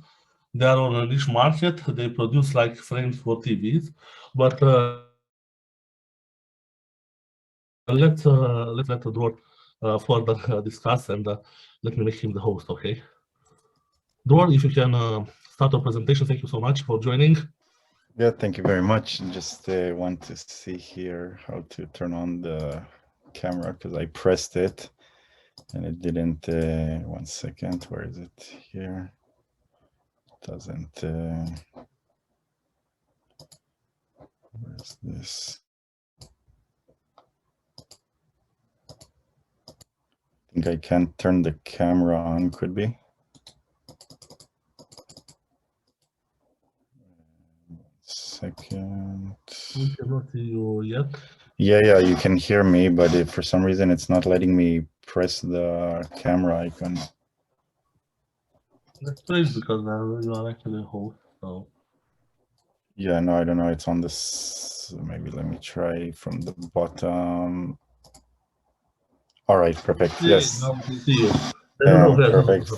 S2: They are on a niche market. They produce like frames for TVs, but let's let Dror further discuss, and let me make him the host, okay? Dror, if you can start our presentation. Thank you so much for joining.
S7: Yeah, thank you very much. Just want to see here how to turn on the camera, because I pressed it and it didn't. 1 second, where is it? Here. Doesn't. Where's this? I think I can't turn the camera on, could be. Second.
S2: We cannot see you yet.
S7: Yeah, you can hear me, but if for some reason it's not letting me press the camera icon.
S2: That's strange, because you are actually a host. So
S7: Yeah, no, I don't know. It's on this. Maybe let me try from the bottom. All right, perfect.
S2: yeah,
S7: Yes.
S2: now we can see you.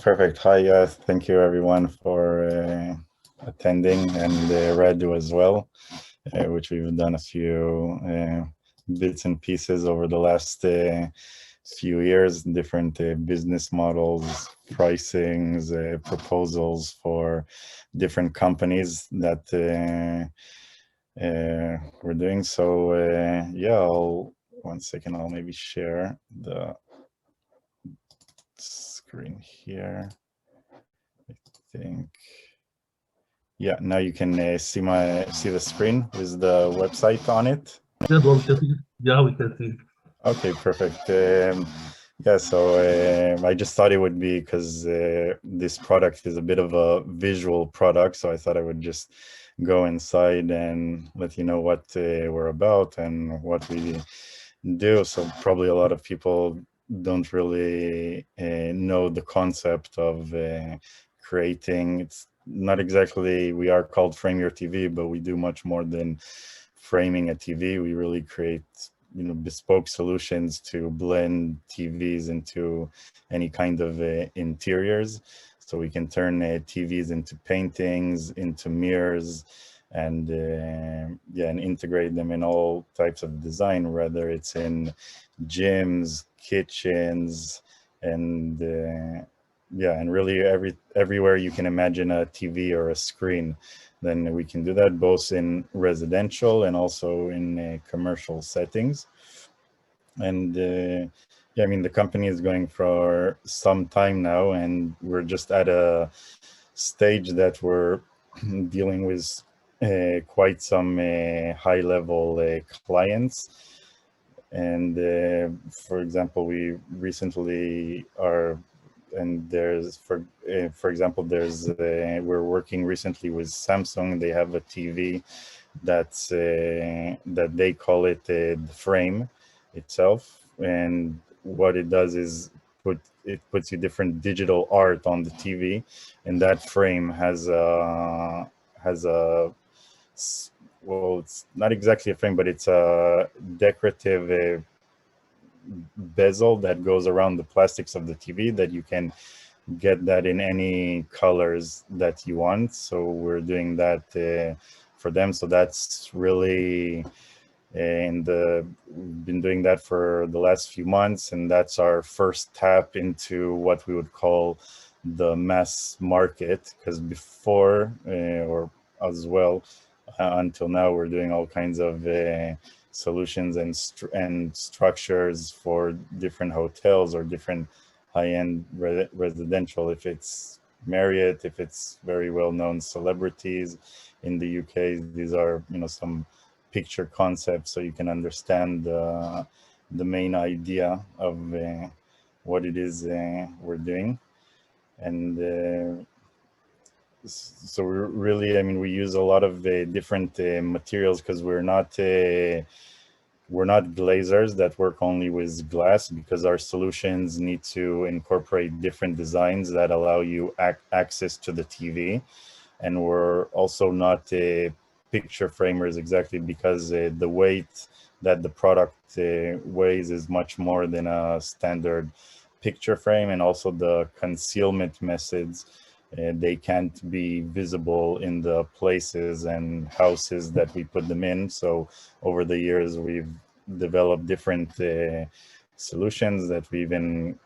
S7: Perfect. Hi, thank you everyone for attending, and Radu as well, which we've done a few bits and pieces over the last few years, different business models, pricings, proposals for different companies that we're doing. So yeah, 1 second, I'll maybe share the screen here. I think. Yeah, now you can see the screen with the website on it.
S2: Yeah, we can see.
S7: Okay, perfect. Yeah, so I just thought it would be because this product is a bit of a visual product, so I thought I would just go inside and let you know what we're about and what we do. So probably a lot of people don't really know the concept of creating. It's not exactly, we are called FrameYourTV, but we do much more than framing a TV. We really create bespoke solutions to blend TVs into any kind of interiors. So we can turn TVs into paintings, into mirrors, and yeah, and integrate them in all types of design, whether it's in gyms, kitchens, and yeah, and really everywhere you can imagine a TV or a screen. Then we can do that both in residential and also in commercial settings. And yeah, I mean, the company is going for some time now, and we're just at a stage that we're dealing with quite some high-level clients. And for example, we recently are, and there's for example, there's we're working recently with Samsung. They have a TV that's that they call it the frame itself, and what it does is it puts you different digital art on the TV, and that frame has a well, it's not exactly a frame, but it's a decorative bezel that goes around the plastics of the TV that you can get that in any colors that you want. So we're doing that for them. So that's really we've been doing that for the last few months, and that's our first tap into what we would call the mass market, because before or as well until now we're doing all kinds of solutions and structures for different hotels or different high-end residential. If it's Marriott, if it's very well-known celebrities in the UK, these are some picture concepts, so you can understand the main idea of what it is we're doing. And so we're really, I mean, we use a lot of different materials, because we're not glazers that work only with glass, because our solutions need to incorporate different designs that allow you access to the TV. And we're also not picture framers exactly, because the weight that the product weighs is much more than a standard picture frame, and also the concealment methods, they can't be visible in the places and houses that we put them in. So over the years, we've developed different solutions that we even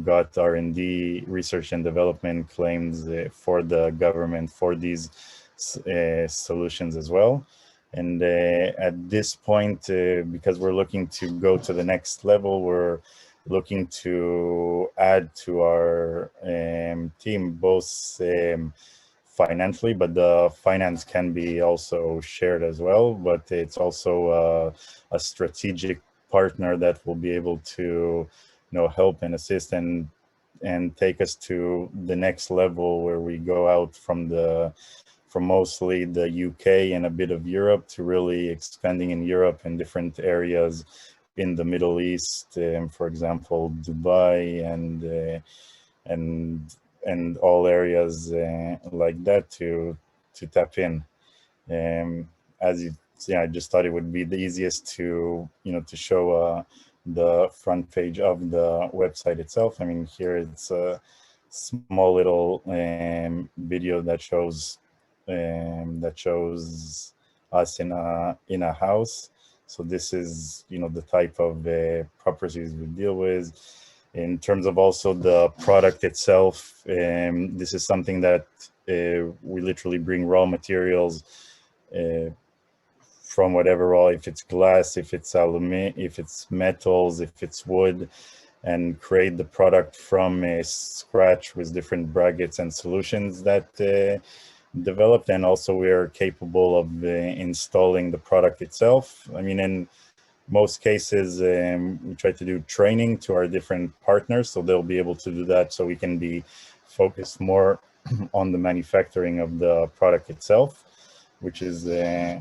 S7: got R&D, research and development claims for the government for these solutions as well. And at this point, because we're looking to go to the next level, we're looking to add to our team, both financially, but the finance can be also shared as well. But it's also a strategic partner that will be able to help and assist and take us to the next level, where we go out from mostly the UK and a bit of Europe to really expanding in Europe and different areas in the Middle East, for example, Dubai and all areas like that to tap in. As you see, I just thought it would be the easiest to to show the front page of the website itself. I mean, here it's a small little video that shows us in a house. So this is the type of properties we deal with. In terms of also the product itself, this is something that we literally bring raw materials from whatever raw, if it's glass, if it's aluminum, if it's metals, if it's wood, and create the product from scratch with different brackets and solutions that developed. And also we are capable of installing the product itself. I mean, and most cases, we try to do training to our different partners, so they'll be able to do that, so we can be focused more on the manufacturing of the product itself, which is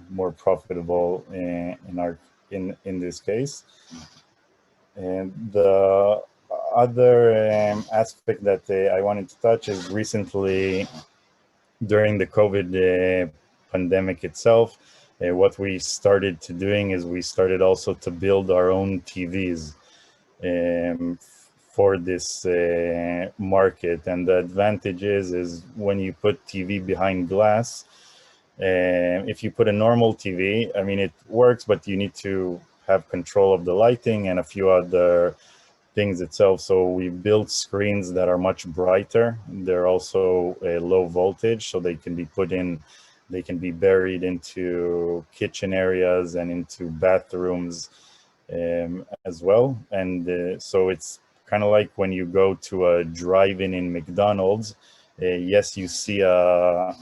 S7: more profitable in this case. And the other aspect that I wanted to touch is recently, during the COVID pandemic itself, what we started to doing is we started also to build our own TVs for this market. And the advantage is when you put TV behind glass, if you put a normal TV, I mean, it works, but you need to have control of the lighting and a few other things itself. So we built screens that are much brighter. They're also low voltage, so they can be put in, they can be buried into kitchen areas and into bathrooms as well. And so it's kind of like when you go to a drive-in in McDonald's, yes, you see a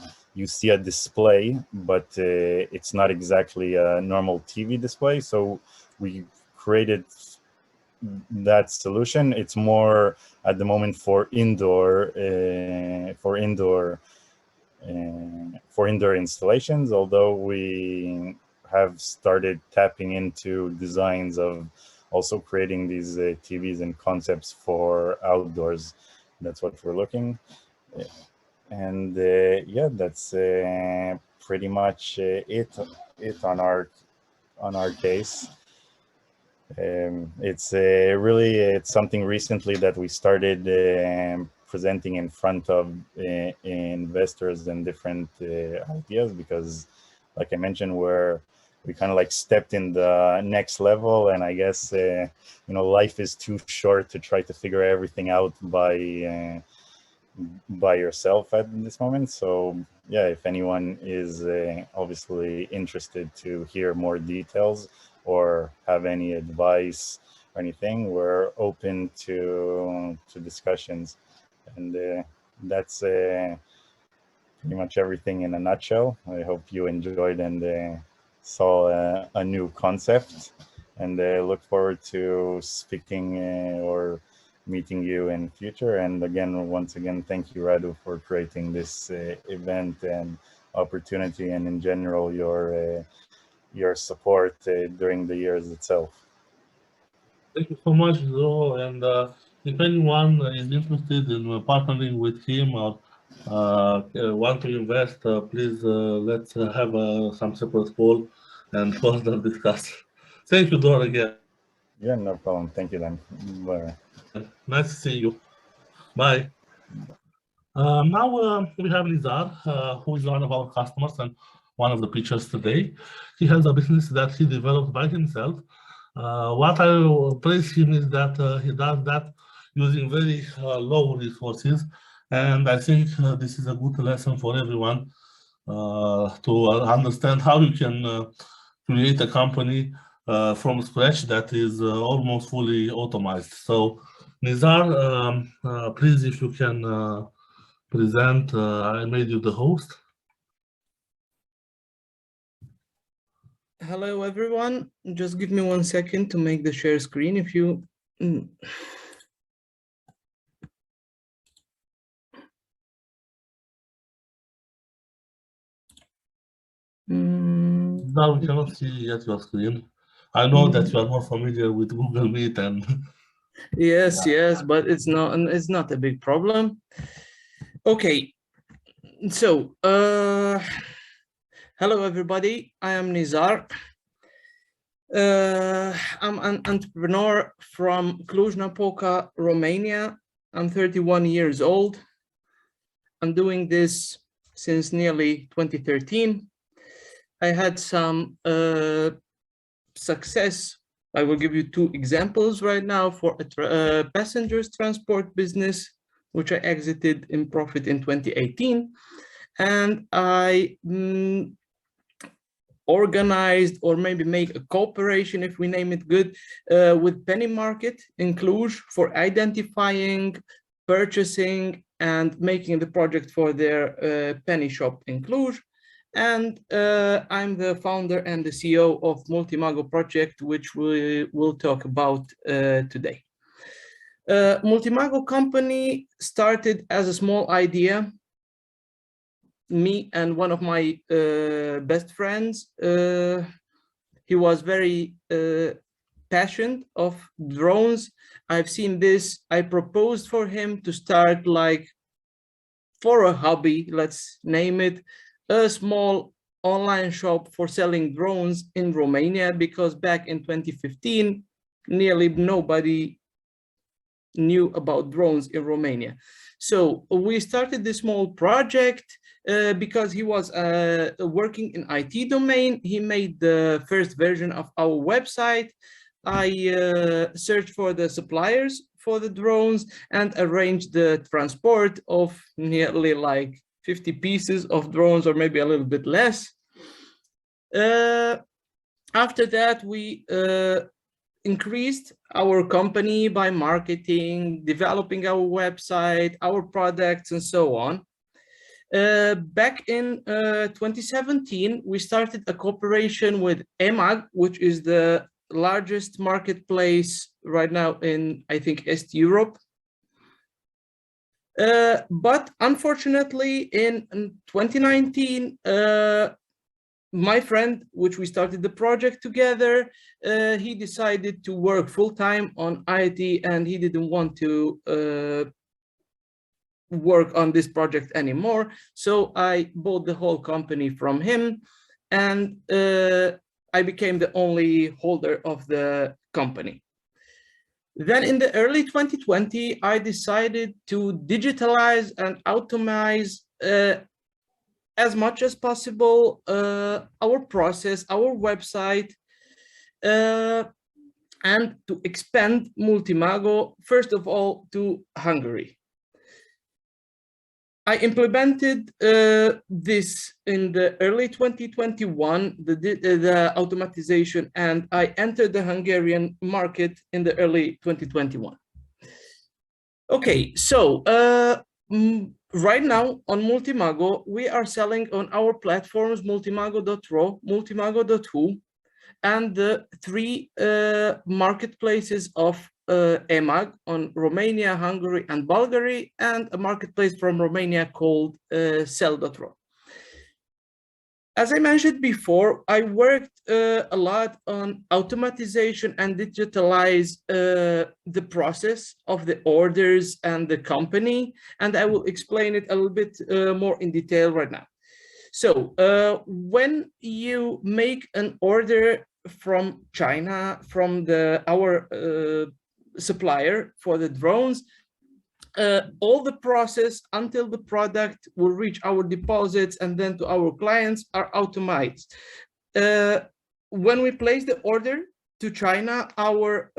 S7: display, but it's not exactly a normal TV display. So we created that solution. It's more at the moment for indoor installations, although we have started tapping into designs of also creating these TVs and concepts for outdoors. That's what we're looking. And yeah, that's pretty much it on our case. It's something recently that we started presenting in front of investors and different ideas, because like I mentioned, we kind of like stepped in the next level, and I guess life is too short to try to figure everything out by yourself at this moment. So yeah, if anyone is obviously interested to hear more details or have any advice or anything, we're open to discussions. And that's pretty much everything in a nutshell. I hope you enjoyed and saw a new concept, and look forward to speaking or meeting you in future. And again, once again, thank you, Radu, for creating this event and opportunity, and in general your support during the years itself.
S2: Thank you so much, Dror. And if anyone is interested in partnering with him or want to invest, please let's have some separate call and further discuss. Thank you, Dror, again.
S7: Yeah, no problem. Thank you, then. Bye.
S2: Nice to see you. Bye. Now we have Nizar, who is one of our customers and one of the pitchers today. He has a business that he developed by himself. What I praise him is that he does that using very low resources, and I think this is a good lesson for everyone to understand how you can create a company from scratch that is almost fully automated. So Nizar, please, if you can present, I made you the host.
S8: Hello, everyone. Just give me 1 second to make the share screen. If you...
S2: Now we cannot see yet your screen. I know that you are more familiar with Google Meet and...
S8: Yes, yes, but it's not a big problem. Okay, so hello, everybody. I am Nizar. I'm an entrepreneur from Cluj-Napoca, Romania. I'm 31 years old. I'm doing this since nearly 2013. I had some success. I will give you 2 examples right now for a passengers transport business, which I exited in profit in 2018. And I organized, or maybe make a cooperation, if we name it good, with Penny Market in Cluj for identifying, purchasing, and making the project for their penny shop in Cluj. and I'm the founder and the CEO of Multimago project, which we will talk about today. Multimago company started as a small idea. Me and one of my best friends, he was very passionate of drones. I've seen this. I proposed for him to start, like, for a hobby, let's name it, a small online shop for selling drones in Romania, because back in 2015, nearly nobody knew about drones in Romania. So we started this small project because he was working in IT domain. He made the first version of our website. I searched for the suppliers for the drones and arranged the transport of nearly like 50 pieces of drones, or maybe a little bit less. After that, we increased our company by marketing, developing our website, our products, and so on. Back in 2017, we started a cooperation with EMAG, which is the largest marketplace right now in, I think, East Europe. But unfortunately, in 2019, my friend, which we started the project together, he decided to work full-time on IT, and he didn't want to work on this project anymore. So I bought the whole company from him, and I became the only holder of the company. Then in the early 2020, I decided to digitalize and automate as much as possible our process, our website, and to expand Multimago, first of all, to Hungary. I implemented this in the early 2021, the automatization, and I entered the Hungarian market in the early 2021. Okay, so right now on Multimago, we are selling on our platforms Multimago.ro, Multimago.hu, and the three marketplaces of EMAG on Romania, Hungary, and Bulgaria, and a marketplace from Romania called Sell.ro. As I mentioned before, I worked a lot on automatization and digitalize the process of the orders and the company, and I will explain it a little bit more in detail right now. So when you make an order from China, from our supplier for the drones, all the process until the product will reach our deposits and then to our clients are automated. When we place the order to China, our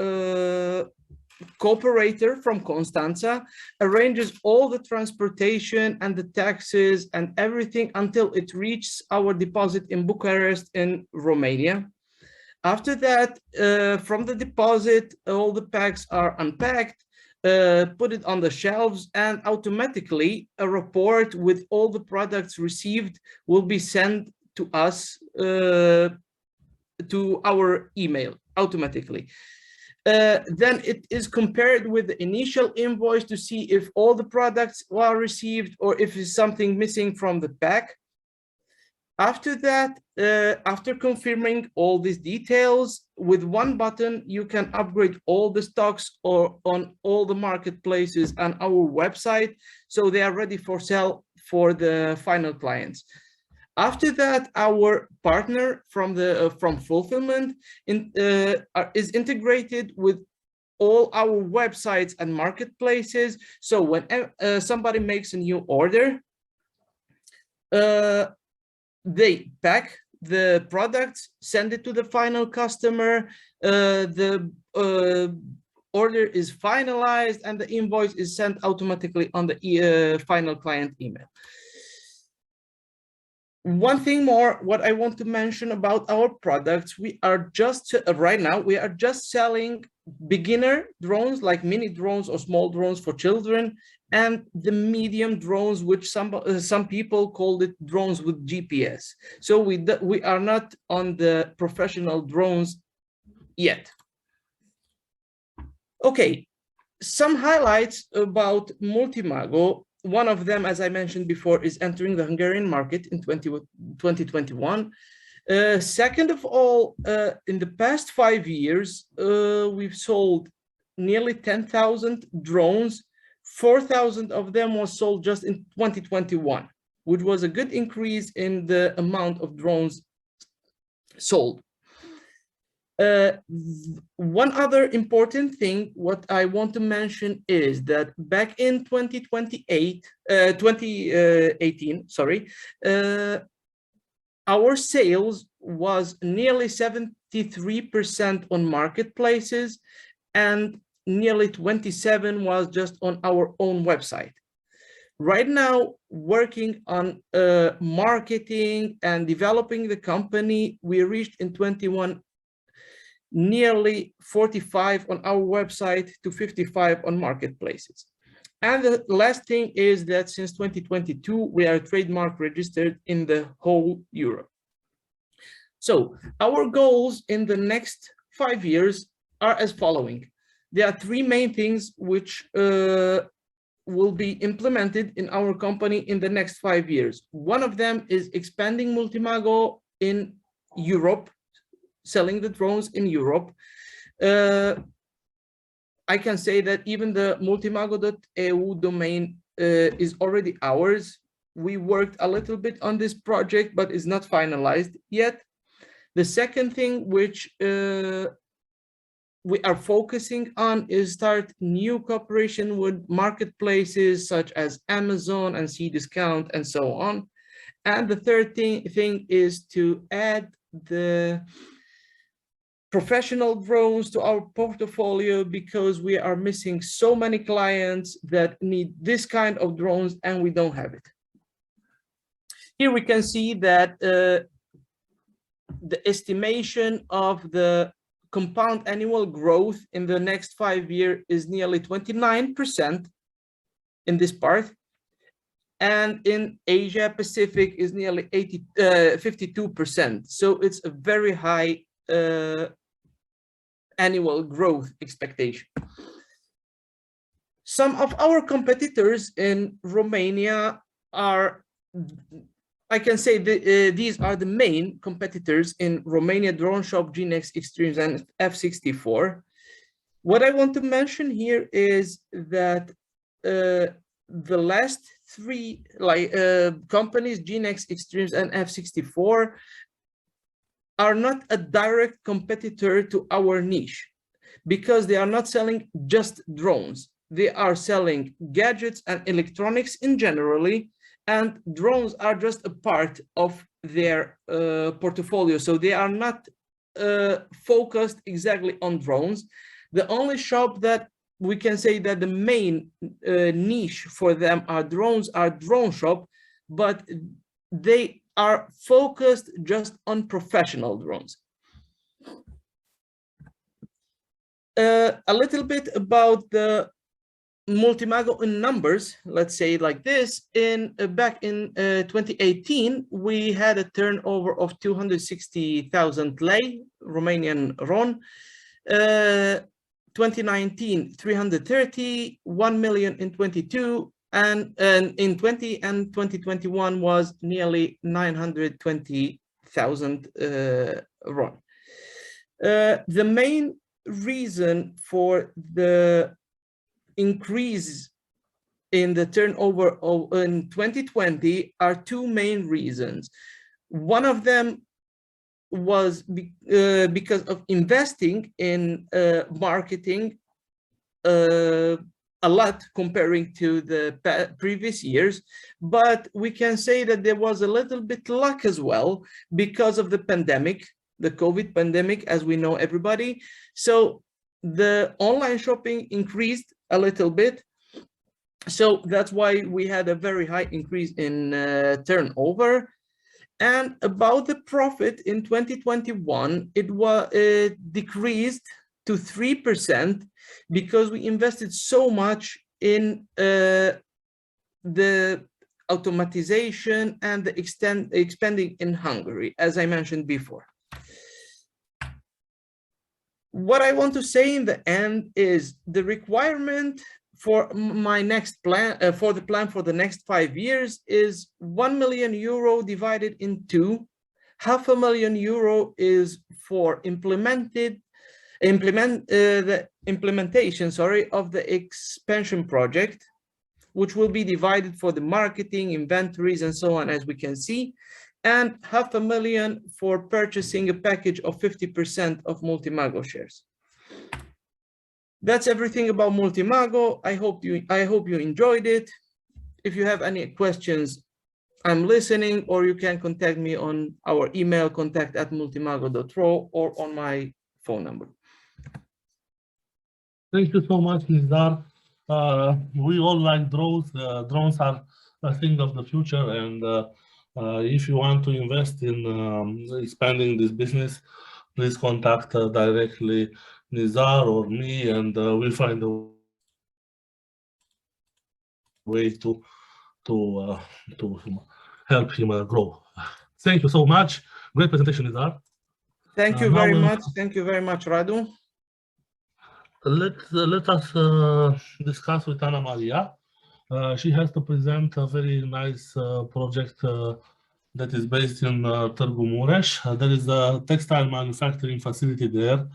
S8: cooperator from Constanța arranges all the transportation and the taxes and everything until it reaches our deposit in Bucharest in Romania. After that, from the deposit, all the packs are unpacked, put it on the shelves, and automatically a report with all the products received will be sent to us, to our email automatically. Then it is compared with the initial invoice to see if all the products are received or if there's something missing from the pack. After that, after confirming all these details, with one button, you can upgrade all the stocks or on all the marketplaces and our website, so they are ready for sale for the final clients. After that, our partner from fulfillment is integrated with all our websites and marketplaces. So when somebody makes a new order, they pack the products, send it to the final customer, the order is finalized, and the invoice is sent automatically on the final client email. One thing more, what I want to mention about our products, we are just, right now, we are just selling beginner drones, like mini drones or small drones for children and the medium drones, which some people called it drones with GPS. So we are not on the professional drones yet. Okay, some highlights about Multimago. One of them, as I mentioned before, is entering the Hungarian market in 2021. Second of all, in the past 5 years, we've sold nearly 10,000 drones. 4,000 of them was sold just in 2021, which was a good increase in the amount of drones sold. One other important thing, what I want to mention is that back in 2018, our sales was nearly 73% on marketplaces, and nearly 27 was just on our own website. Right now, working on marketing and developing the company, we reached in 21 nearly 45 on our website to 55 on marketplaces. And the last thing is that since 2022, we are trademark registered in the whole Europe. So our goals in the next 5 years are as following. There are three main things which will be implemented in our company in the next 5 years. One of them is expanding Multimago in Europe, selling the drones in Europe. I can say that even the Multimago.ro domain is already ours. We worked a little bit on this project, but it's not finalized yet. The second thing which we are focusing on is start new cooperation with marketplaces such as Amazon and Cdiscount and so on. And the third thing is to add the professional drones to our portfolio, because we are missing so many clients that need this kind of drones and we don't have it. Here we can see that the estimation of the compound annual growth in the next 5 years is nearly 29% in this part, and in Asia Pacific is nearly 52%. So it's a very high annual growth expectation. Some of our competitors in Romania are, I can say these are the main competitors in Romania: Drone Shop, GeneX Extremes, and F64. What I want to mention here is that the last three companies, GeneX Extremes and F64, are not a direct competitor to our niche, because they are not selling just drones. They are selling gadgets and electronics in generally, and drones are just a part of their portfolio. So they are not focused exactly on drones. The only shop that we can say that the main niche for them are drones are Drone Shop, but they are focused just on professional drones. A little bit about the Multimago in numbers, let's say like this. Back in 2018, we had a turnover of 260,000 lei, Romanian RON. 2019, 330, 1 million in 22, and in 20 and 2021 was nearly 920,000 RON. The main reason for the increase in the turnover in 2020 are two main reasons. One of them was because of investing in marketing a lot comparing to the previous years, but we can say that there was a little bit luck as well because of the pandemic, the COVID pandemic, as we know everybody. So the online shopping increased a little bit. So that's why we had a very high increase in turnover. And about the profit in 2021, it decreased to 3% because we invested so much in the automatization and the expanding in Hungary, as I mentioned before. What I want to say in the end is the requirement for my next plan, for the plan for the next 5 years, is 1 million euro divided in two. €500,000 is for the implementation, of the expansion project, which will be divided for the marketing, inventories, and so on, as we can see, and €500,000 for purchasing a package of 50% of Multimago shares. That's everything about Multimago. I hope you enjoyed it. If you have any questions, I'm listening, or you can contact me on our email, contact@multimago.ro, or on my phone number.
S2: Thank you so much, Nizar. We all like drones. Drones are a thing of the future, and if you want to invest in expanding this business, please contact directly Nizar or me, and we'll find a way to help him grow. Thank you so much. Great presentation, Nizar.
S8: Thank you very much. Thank you very much, Radu.
S2: Let us discuss with Ana Maria. She has to present a very nice project that is based in Târgu Mureș. There is a textile manufacturing facility there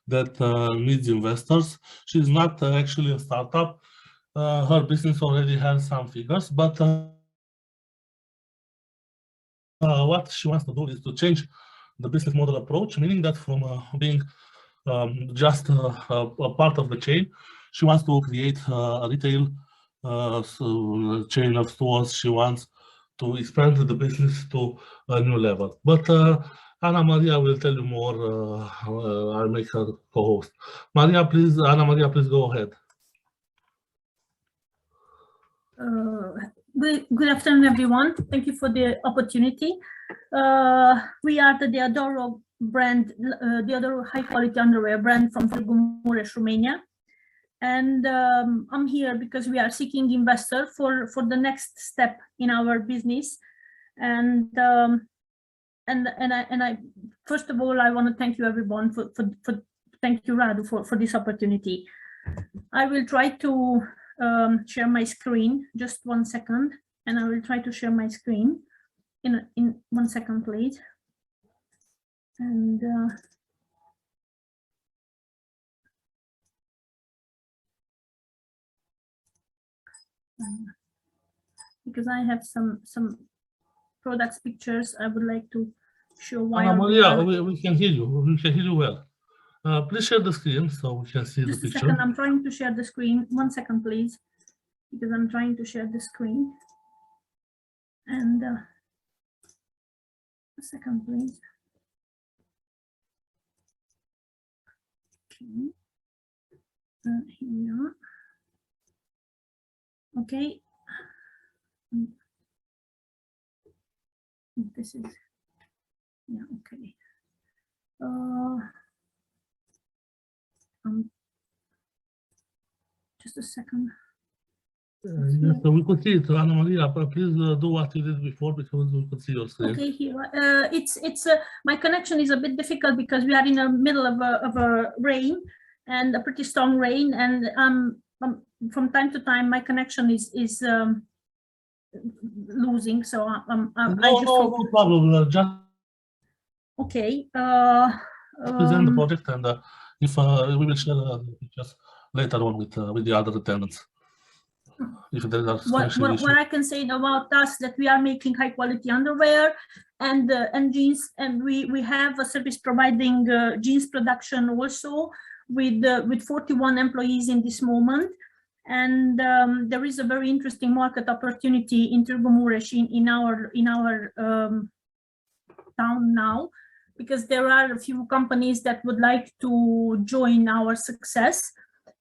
S2: that needs investors. She's not actually a startup. Her business already has some figures, but what she wants to do is to change the business model approach, meaning that from being just a part of the chain, she wants to create a retail chain of stores. She wants to expand the business to a new level. But Ana Maria will tell you more. I'll make her co-host. Ana Maria, please go ahead.
S9: Good afternoon, everyone. Thank you for the opportunity. We are the Deadoro brand, Deadoro high-quality underwear brand from Târgu Mureș, Romania. And I'm here because we are seeking investor for the next step in our business. And I first of all, I want to thank you, everyone, thank you, Radu, for this opportunity. I will try to share my screen. Just 1 second, and I will try to share my screen in 1 second, please. And because I have some products pictures, I would like to show why.
S2: Ana Maria, we can hear you. We can hear you well. Please share the screen so we can see the picture.
S9: Just a second, I'm trying to share the screen. 1 second, please, because I'm trying to share the screen. And a second, please. Okay. Here we are. Okay. This is, yeah, okay. Just a second.
S2: Yes, so we could see it, Ana Maria. Please do what you did before, because we could see your screen.
S9: Okay, here. It's my connection is a bit difficult because we are in the middle of a rain, and a pretty strong rain, and from time to time my connection is losing. So
S2: no problem. Just
S9: okay.
S2: present the project, and if we will share the pictures later on with the other attendants. If there are
S9: what I can say about us, that we are making high quality underwear and jeans, and we have a service providing jeans production also with 41 employees in this moment. And there is a very interesting market opportunity in Târgu Mureș in our town now, because there are a few companies that would like to join our success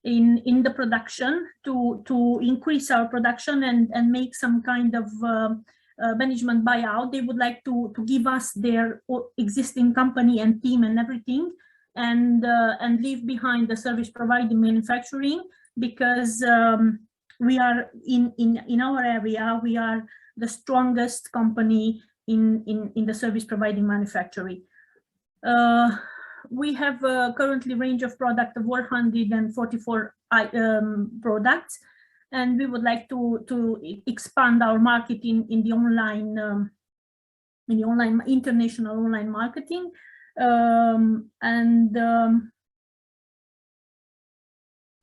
S9: in the production to increase our production and make some kind of management buyout. They would like to give us their existing company and team and everything, and leave behind the service providing manufacturing, because we are in our area, we are the strongest company in the service providing manufacturing. We have currently range of product of 144 products, and we would like to expand our market in the online international online marketing.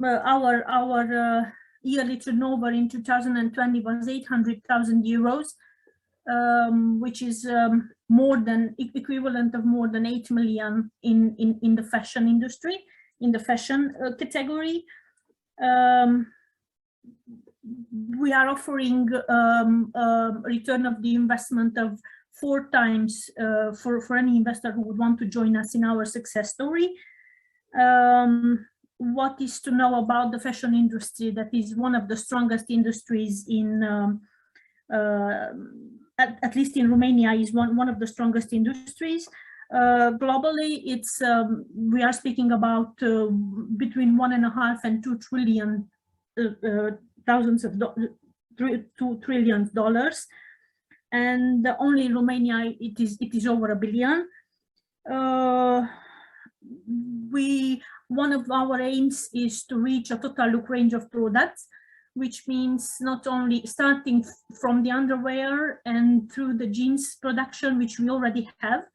S9: Our yearly turnover in 2020 was 800,000 euros, which is more than equivalent of more than 8 million in the fashion industry, in the fashion category. We are offering return of the investment of 4 times for any investor who would want to join us in our success story. What is to know about the fashion industry? That is one of the strongest industries in, at least in Romania, is one of the strongest industries. Globally, it's we are speaking about between 1.5 and 2 trillion $2 trillion, and only in Romania it is over $1 billion. One of our aims is to reach a total look range of products, which means not only starting from the underwear and through the jeans production, which we already have,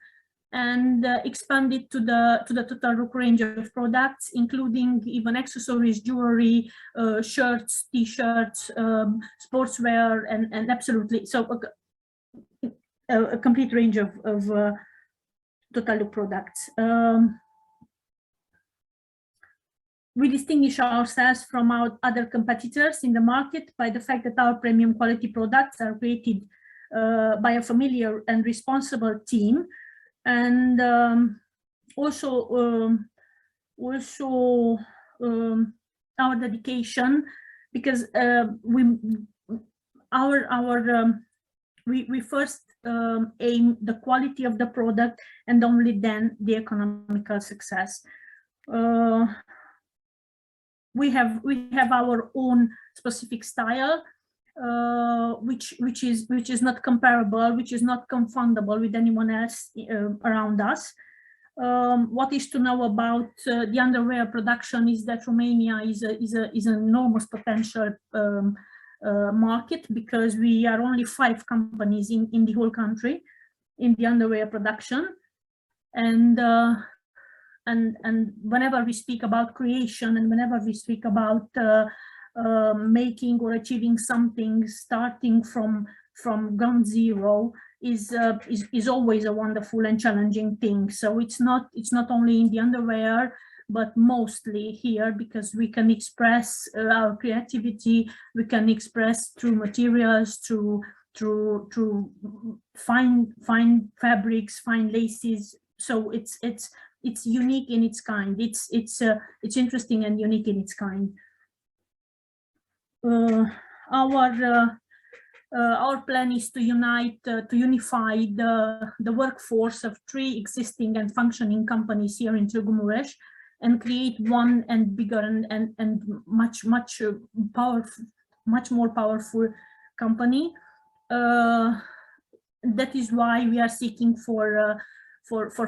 S9: and expand it to the total look range of products, including even accessories, jewelry, shirts, t-shirts, sportswear, and absolutely so a complete range of total look products. We distinguish ourselves from our other competitors in the market by the fact that our premium quality products are created by a familiar and responsible team, and also our dedication, because we first aim the quality of the product and only then the economical success. We have our own specific style, which is not comparable, which is not confoundable with anyone else around us. What is to know about the underwear production is that Romania is an enormous potential market, because we are only 5 companies in the whole country in the underwear production, and whenever we speak about creation, and whenever we speak about making or achieving something starting from ground zero, is always a wonderful and challenging thing. So it's not only in the underwear, but mostly here, because we can express our creativity, we can express through materials, through fine fabrics, fine laces. So it's unique in its kind. It's interesting and unique in its kind. Our plan is to unify the workforce of 3 existing and functioning companies here in Târgu Mureș, and create one and bigger and much more powerful company. That is why we are seeking for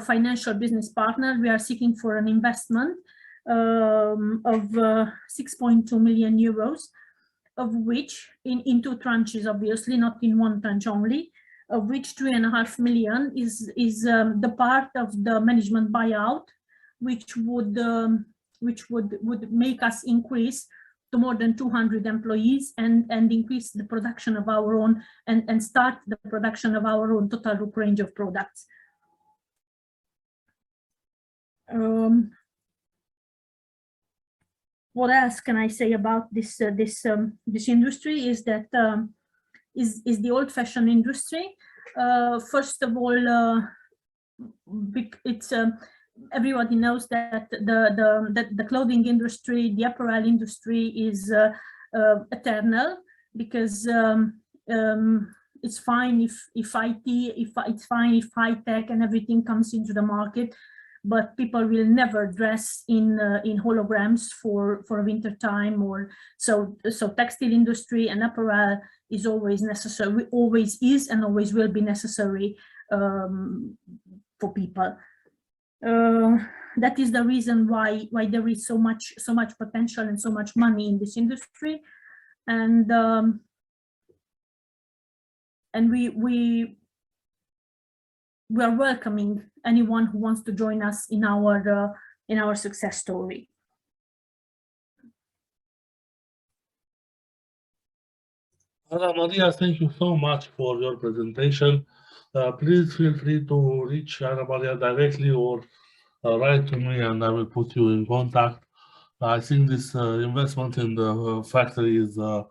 S9: financial business partner. We are seeking for an investment of 6.2 million euros, of which in 2 tranches, obviously not in 1 tranche only, of which 3.5 million is the part of the management buyout, which would make us increase to more than 200 employees and increase the production of our own and start the production of our own total look range of products. What else can I say about this industry is that is the old-fashioned industry. First of all, it's everybody knows that the clothing industry, the apparel industry is eternal, because it's fine if IT, it's fine if high tech and everything comes into the market, but people will never dress in holograms for winter time, or so textile industry and apparel is always necessary, always is and always will be necessary for people. That is the reason why there is so much potential and so much money in this industry, and we are welcoming anyone who wants to join us in our success story.
S2: Ana Maria, thank you so much for your presentation. Please feel free to reach Ana Maria directly or write to me, and I will put you in contact. I think this investment in the factory is a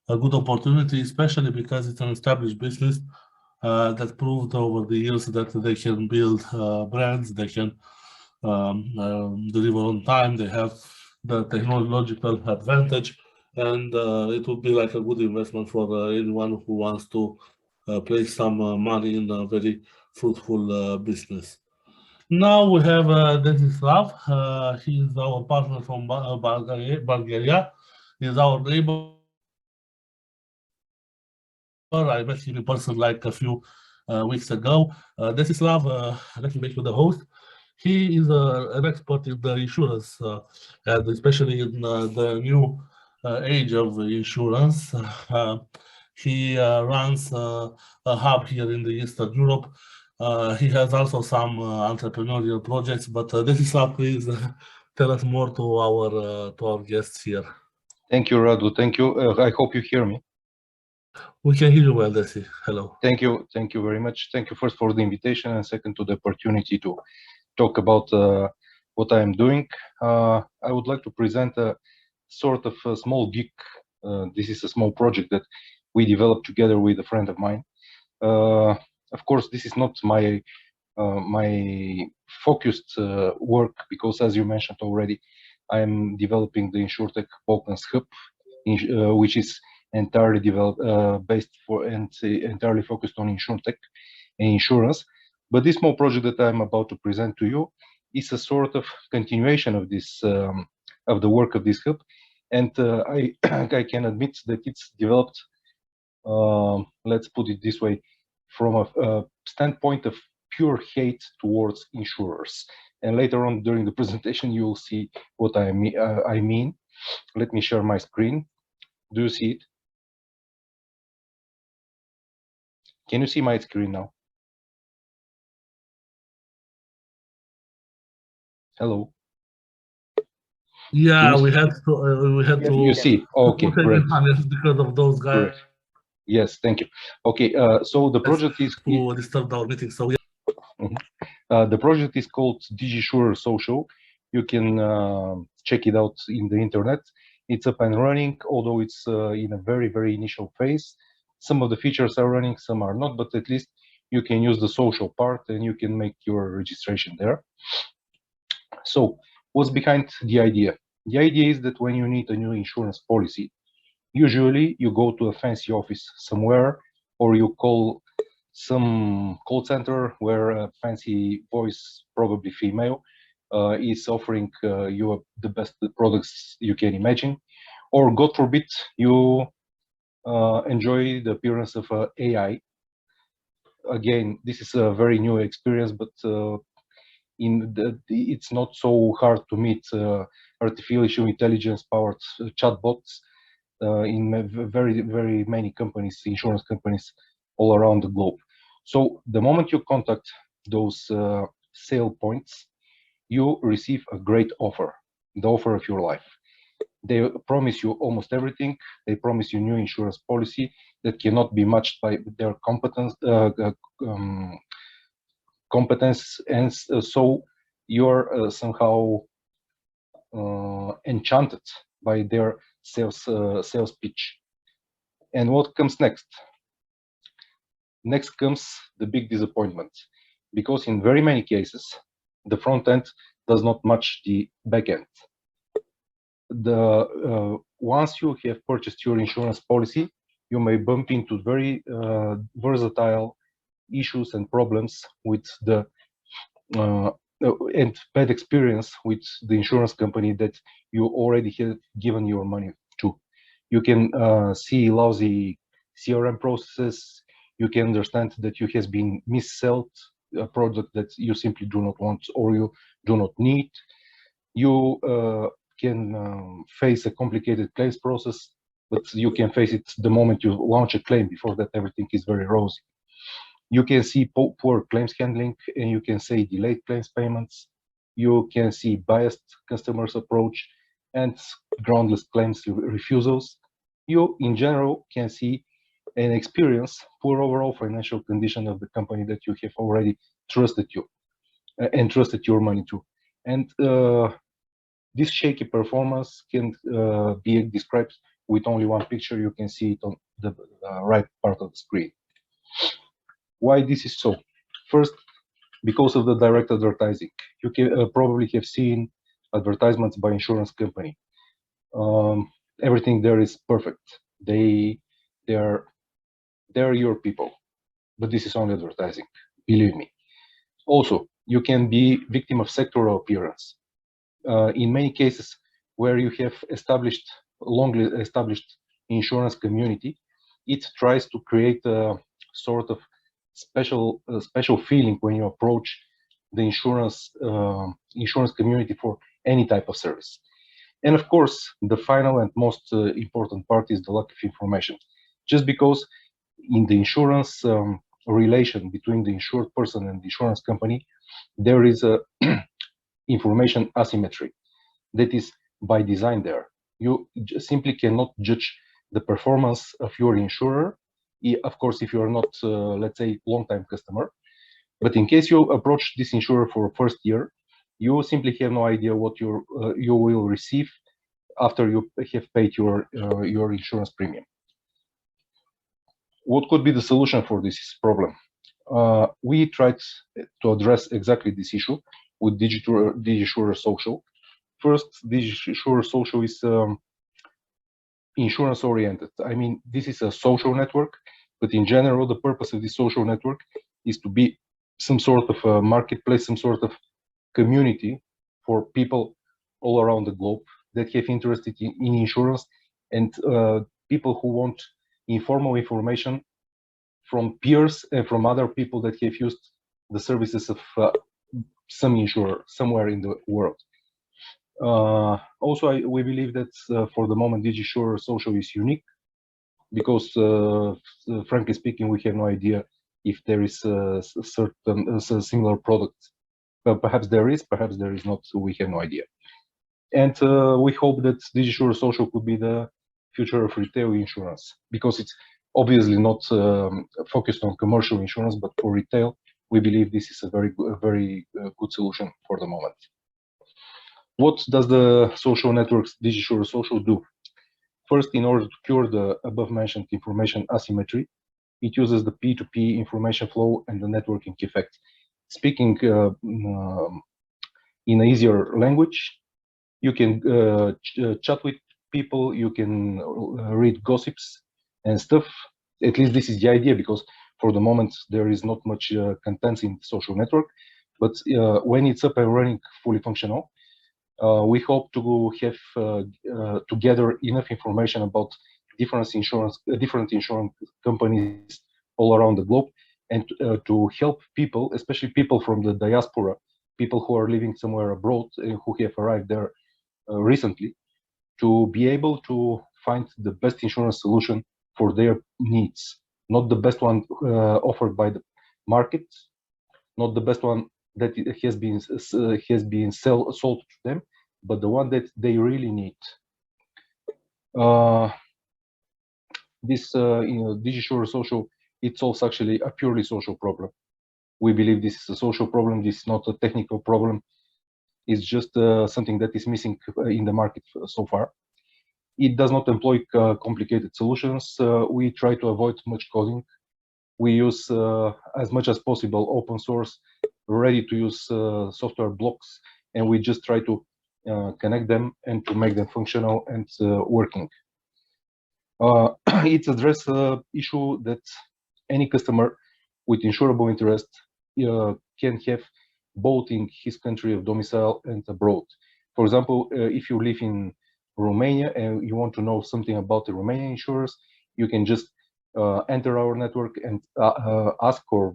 S2: good opportunity, especially because it's an established business that proved over the years that they can build brands, they can deliver on time, they have the technological advantage, and it would be like a good investment for anyone who wants to place some money in a very fruitful business. Now we have Desislav. He is our partner from Bulgaria. He is our neighbor. I met him in person like a few weeks ago. Desislav, let me make you the host. He is an expert in the insurance, and especially in the new age of insurance. He runs a hub here in the Eastern Europe. He has also some entrepreneurial projects, but Desislav, please tell us more to our guests here.
S10: Thank you, Radu. Thank you. I hope you hear me.
S2: We can hear you well, Desi. Hello.
S10: Thank you. Thank you very much. Thank you first for the invitation, and second to the opportunity to talk about what I am doing. I would like to present a sort of a small gig. This is a small project that we developed together with a friend of mine. Of course, this is not my focused work, because as you mentioned already, I am developing the InsurTech Balkans Hub, which is entirely developed based for and entirely focused on InsurTech and insurance. But this small project that I'm about to present to you is a sort of continuation of this of the work of this hub, and I can admit that it's developed, let's put it this way, from a standpoint of pure hate towards insurers. And later on during the presentation, you will see what I mean. Let me share my screen. Do you see it? Can you see my screen now? Hello.
S2: Yeah, we had to.
S10: You see? Okay, great.
S2: Because of those guys.
S10: Great. Yes, thank you. Okay, so the project is
S2: who disturbed our meeting. So
S10: yeah. The project is called Digisurer.social. You can check it out in the internet. It's up and running, although it's in a very initial phase. Some of the features are running, some are not, but at least you can use the social part and you can make your registration there. So what's behind the idea? The idea is that when you need a new insurance policy, usually you go to a fancy office somewhere, or you call some call center where a fancy voice, probably female, is offering you the best products you can imagine. Or God forbid, you enjoy the appearance of AI. Again, this is a very new experience, but it's not so hard to meet artificial intelligence powered chatbots in very many companies, insurance companies all around the globe. So the moment you contact those sale points, you receive a great offer, the offer of your life. They promise you almost everything. They promise you new insurance policy that cannot be matched by their competence, and so you're somehow enchanted by their sales pitch. And what comes next? Next comes the big disappointment, because in very many cases, the front end does not match the back end. Once you have purchased your insurance policy, you may bump into very versatile issues and problems with the and bad experience with the insurance company that you already have given your money to. You can see lousy CRM processes. You can understand that you has been mis-sold a product that you simply do not want or you do not need. You can face a complicated claims process, but you can face it the moment you launch a claim. Before that, everything is very rosy. You can see poor claims handling, and you can say delayed claims payments. You can see biased customers approach and groundless claims refusals. You, in general, can see and experience poor overall financial condition of the company that you have already trusted you and trusted your money to. And this shaky performance can be described with only one picture. You can see it on the right part of the screen. Why this is so? First, because of the direct advertising. You can probably have seen advertisements by insurance company. Everything there is perfect. They're your people, but this is only advertising, believe me. Also, you can be victim of sectoral appearance. In many cases where you have longly established insurance community, it tries to create a sort of special feeling when you approach the insurance community for any type of service. And of course, the final and most important part is the lack of information. Just because in the insurance relation between the insured person and the insurance company, there is a information asymmetry that is by design there. You simply cannot judge the performance of your insurer, of course, if you are not, let's say, long-time customer. But in case you approach this insurer for first year, you simply have no idea what you will receive after you have paid your insurance premium. What could be the solution for this problem? We tried to address exactly this issue with Digisurer.social. First, Digisurer.social is insurance oriented. I mean, this is a social network, but in general, the purpose of this social network is to be some sort of a marketplace, some sort of community for people all around the globe that have interest in insurance and people who want informal information from peers and from other people that have used the services of some insurer somewhere in the world. Also, we believe that for the moment, Digisurer.social is unique because, frankly speaking, we have no idea if there is a certain similar product. Perhaps there is not, so we have no idea. And we hope that Digisurer.social could be the future of retail insurance, because it's obviously not focused on commercial insurance, but for retail, we believe this is a very good solution for the moment. What does the social networks Digisurer.social do? First, in order to cure the above-mentioned information asymmetry, it uses the P2P information flow and the networking effect. Speaking in an easier language, you can chat with people, you can read gossips and stuff. At least this is the idea, because for the moment there is not much content in the social network. But when it's up and running, fully functional, we hope to have to gather enough information about different insurance companies all around the globe, and to help people, especially people from the diaspora, people who are living somewhere abroad and who have arrived there recently, to be able to find the best insurance solution for their needs, not the best one offered by the market, not the best one that has been sold to them, but the one that they really need. This Digisurer.social, it solves actually a purely social problem. We believe this is a social problem. This is not a technical problem. It's just something that is missing in the market so far. It does not employ complicated solutions. We try to avoid much coding. We use as much as possible open source, ready-to-use software blocks, and we just try to connect them and to make them functional and working. It addresses an issue that any customer with insurable interest can have both in his country of domicile and abroad. For example, if you live in Romania and you want to know something about the Romanian insurers, you can just enter our network and ask or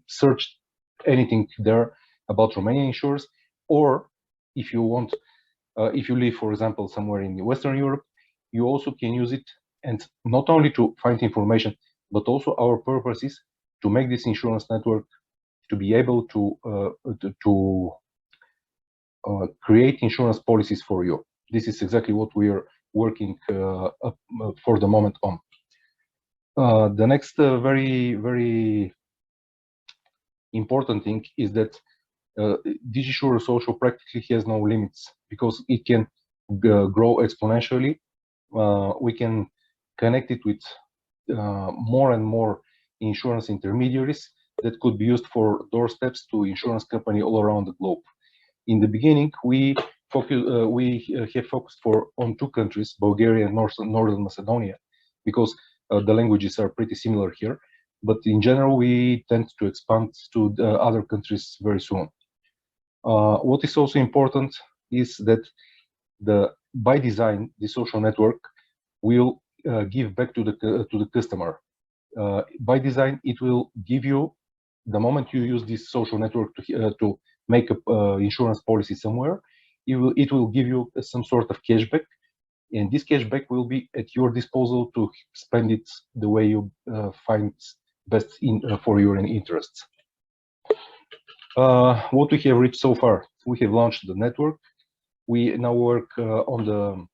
S10: search anything there about Romanian insurers. Or if you want, if you live, for example, somewhere in Western Europe, you also can use it, and not only to find information, but also our purpose is to make this insurance network to be able to create insurance policies for you. This is exactly what we are working for the moment on. The next very important thing is that Digisurer.social practically has no limits because it can grow exponentially. We can connect it with more and more insurance intermediaries that could be used for doorsteps to insurance company all around the globe. In the beginning, we have focused on two countries, Bulgaria and Northern Macedonia, because the languages are pretty similar here. But in general, we tend to expand to the other countries very soon. What is also important is that by design, the social network will give back to the customer. By design, it will give you, the moment you use this social network to make a insurance policy somewhere, it will give you some sort of cashback, and this cashback will be at your disposal to spend it the way you find best for your interests. What we have reached so far: we have launched the network. We now work on the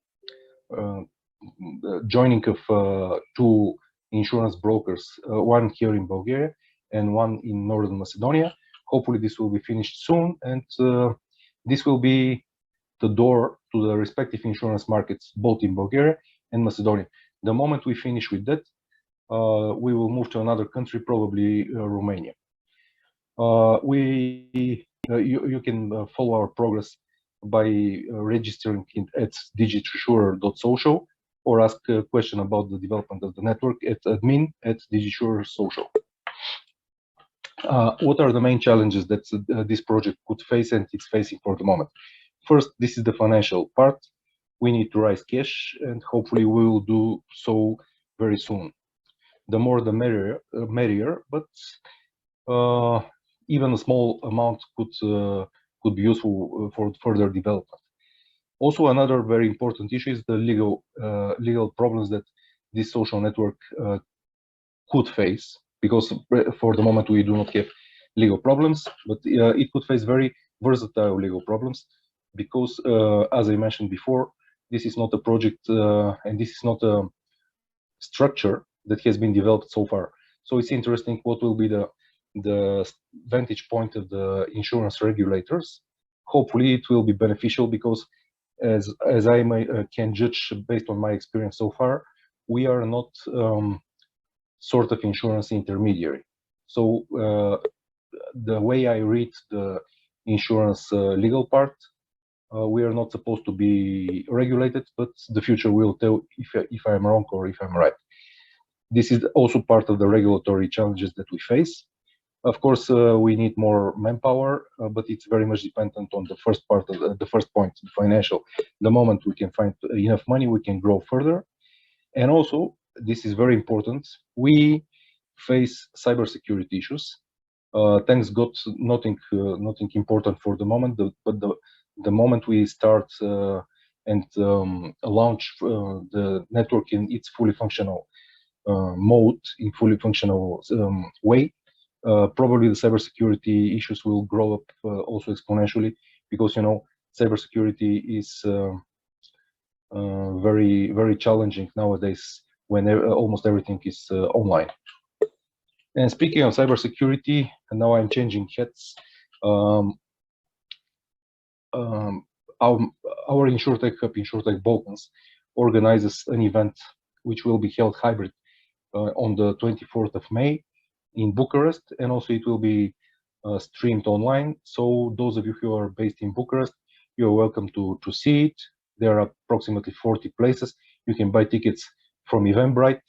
S10: joining of two insurance brokers, one here in Bulgaria and one in Northern Macedonia. Hopefully this will be finished soon, and this will be the door to the respective insurance markets, both in Bulgaria and Macedonia. The moment we finish with that, we will move to another country, probably Romania. You can follow our progress by registering at Digisurer.social or ask a question about the development of the network at admin@Digisurer.social. What are the main challenges that this project could face and it's facing for the moment? First, this is the financial part. We need to raise cash, and hopefully we will do so very soon. The more the merrier, but even a small amount could be useful for further development. Also, another very important issue is the legal problems that this social network could face, because for the moment we do not have legal problems, but it could face very versatile legal problems, because as I mentioned before, this is not a project and this is not a structure that has been developed so far. So it's interesting what will be the vantage point of the insurance regulators. Hopefully it will be beneficial, because as I can judge based on my experience so far, we are not sort of insurance intermediary. So the way I read the insurance legal part, we are not supposed to be regulated, but the future will tell if I'm wrong or if I'm right. This is also part of the regulatory challenges that we face. Of course, we need more manpower, but it's very much dependent on the first part of the first point, the financial. The moment we can find enough money, we can grow further. And also, this is very important, we face cybersecurity issues. Thanks God, nothing important for the moment, but the moment we start and launch the network in its fully functional mode, in fully functional way, probably the cybersecurity issues will grow up also exponentially, because cybersecurity is very challenging nowadays when almost everything is online. And speaking of cybersecurity, and now I'm changing hats. Our InsurTech Hub, InsurTech Balkans, organizes an event which will be held hybrid on the 24th of May in Bucharest, and also it will be streamed online. So those of you who are based in Bucharest, you are welcome to see it. There are approximately 40 places. You can buy tickets from Eventbrite,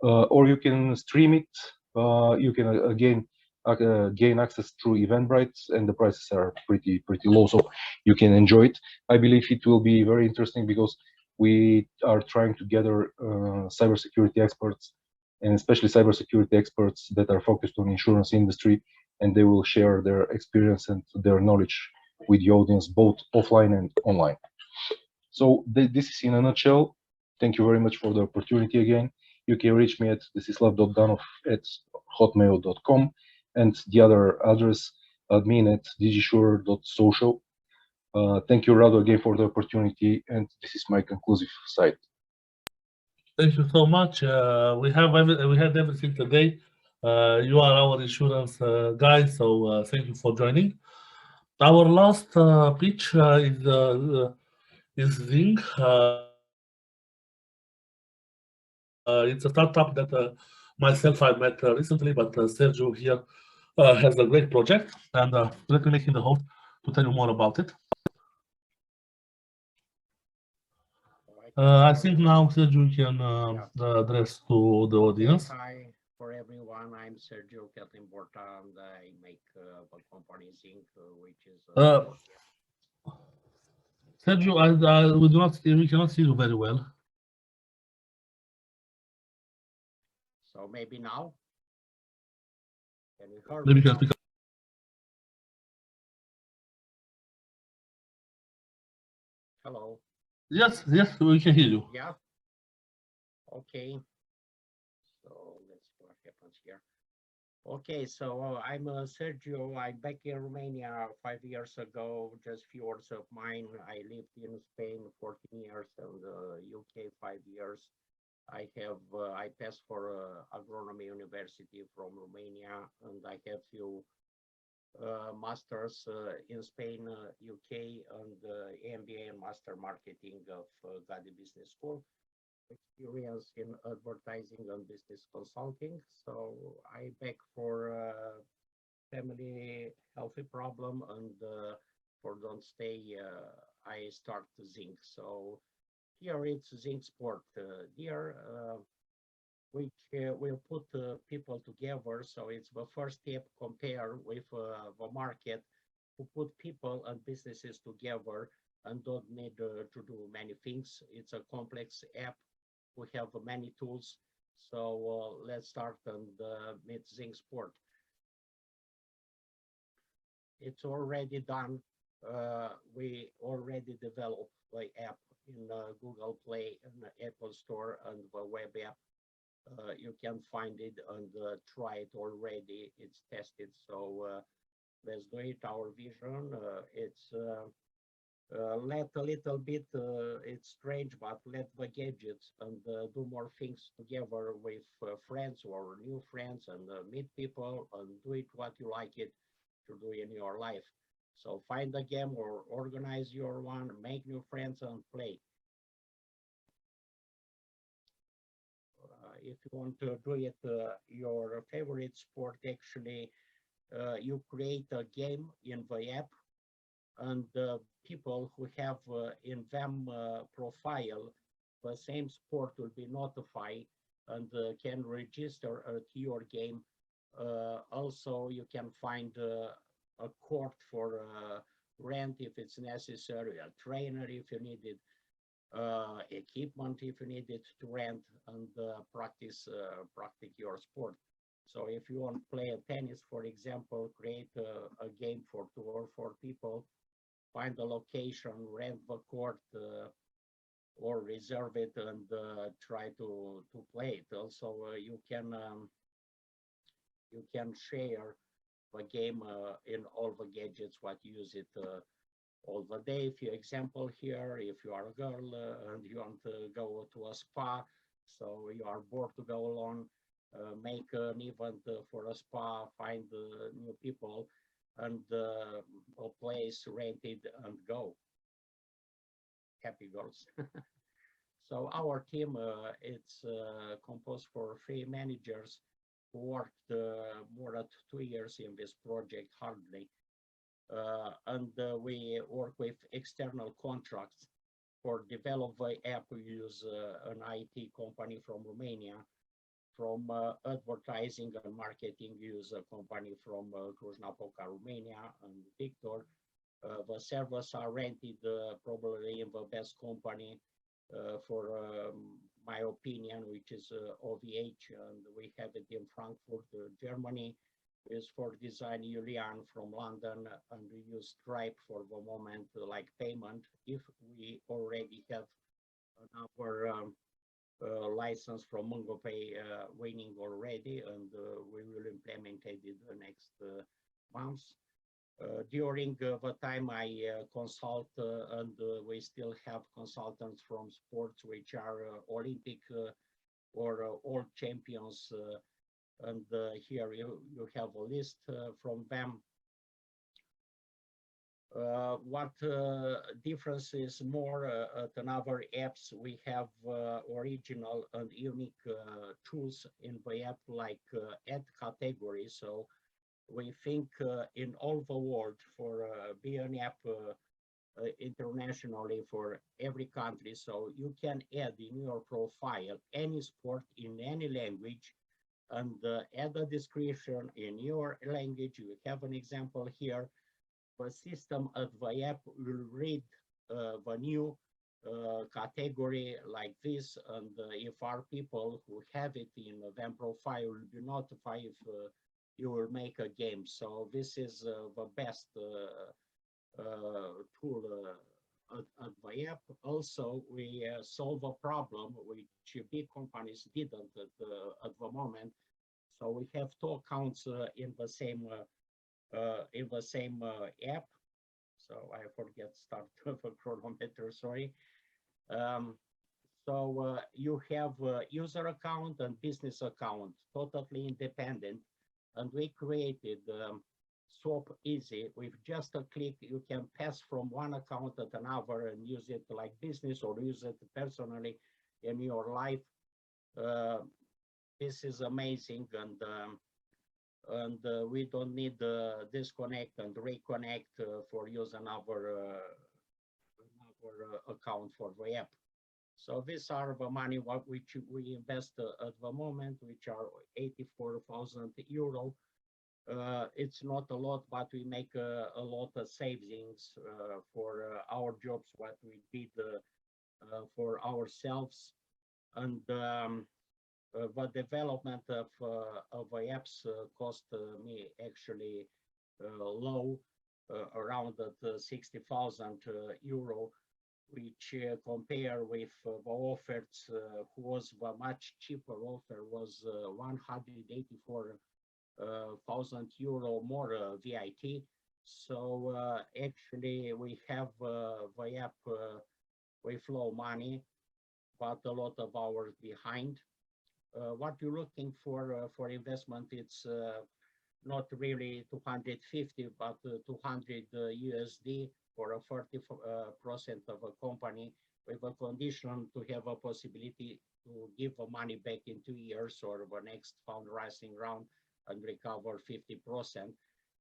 S10: or you can stream it. You can again gain access through Eventbrite, and the prices are pretty low, so you can enjoy it. I believe it will be very interesting because we are trying to gather cybersecurity experts, and especially cybersecurity experts that are focused on insurance industry, and they will share their experience and their knowledge with the audience, both offline and online. So this is in a nutshell. Thank you very much for the opportunity again. You can reach me at desislav.danov@hotmail.com, and the other address, admin at Digisurer.social. Thank you, Rado, again for the opportunity, and this is my conclusive side.
S2: Thank you so much. We had everything today. You are our insurance guy, so thank you for joining. Our last pitch is Zing. It's a startup that myself I met recently, but Sergiu here has a great project, and let me make him the host to tell you more about it. I think now Sergiu can address to the audience.
S11: Hi for everyone. I'm Sergiu, Catalin, Borta, and I make a company Zing, which is.
S2: Sergiu, we cannot see you very well.
S11: So maybe now. Can you hear
S2: Maybe
S11: me?
S2: you can speak.
S11: Hello.
S2: Yes, we can hear you.
S11: Yeah. Okay. So let's see what happens here. Okay, so I'm Sergiu. I'm back in Romania 5 years ago. Just few words of mine. I lived in Spain 14 years and UK 5 years. I passed for agronomy university from Romania, and I have few masters in Spain, UK, and MBA and master marketing of Gadi Business School. Experience in advertising and business consulting. So I back for family healthy problem, and for don't stay, I start Zing. So here it's Zing Sport. Here which will put people together. So it's the first step compare with the market, to put people and businesses together and don't need to do many things. It's a complex app. We have many tools. So let's start and meet Zing Sport. It's already done. We already developed the app in Google Play and the Apple Store and the web app. You can find it and try it already. It's tested. So let's do it. Our vision. It's let a little bit. It's strange, but let the gadgets and do more things together with friends or new friends, and meet people and do it what you like it to do in your life. So find a game or organize your one, make new friends and play. If you want to do it, your favorite sport, actually, you create a game in the app, and people who have in them profile the same sport will be notified and can register to your game. Also, you can find a court for rent if it's necessary, a trainer if you need it, equipment if you need it to rent, and practice your sport. So if you want to play a tennis, for example, create a game for 2 or 4 people, find a location, rent the court, or reserve it and try to play it. Also, you can share the game in all the gadgets what you use it all the day. If you example here, if you are a girl and you want to go to a spa, so you are bored to go alone, make an event for a spa, find new people, and a place rented and go. Happy girls. So our team, it's composed for 3 managers who worked more than 2 years in this project hardly. And we work with external contracts. For develop the app, we use an IT company from Romania. from advertising and marketing use a company from Cluj-Napoca, Romania, and Victor. The servers are rented probably in the best company for my opinion, which is OVH, and we have it in Frankfurt, Germany. Is for design Julian from London, and we use Stripe for the moment like payment. If we already have another license from MungoPay winning already, and we will implement it in the next months. During the time I consult, and we still have consultants from sports which are Olympic or world champions, and here you have a list from them. What difference is more than other apps? We have original and unique tools in the app, like add category. So we think in all the world for be an app internationally for every country. So you can add in your profile any sport in any language, and add a description in your language. You have an example here. The system of the app will read the new category like this, and if our people who have it in their profile will be notified if you will make a game. So this is the best tool at the app. Also, we solve a problem which big companies didn't at the moment. So we have two accounts in the same app. So I forget start of a chronometer, sorry. So you have user account and business account, totally independent. And we created swap easy. With just a click, you can pass from one account to another and use it like business or use it personally in your life. This is amazing, and we don't need disconnect and reconnect for use another account for the app. So these are the money which we invest at the moment, which are 84,000 euro. It's not a lot, but we make a lot of savings for our jobs, what we did for ourselves. And the development of the apps cost me actually low, around 60,000 euro, which compare with the offers, who was the much cheaper offer was 184,000 euro more VIT. So actually we have the app with low money, but a lot of hours behind. What you're looking for investment, it's not really 250, but 200 USD for a 40% of a company, with a condition to have a possibility to give the money back in 2 years or the next fundraising round and recover 50%.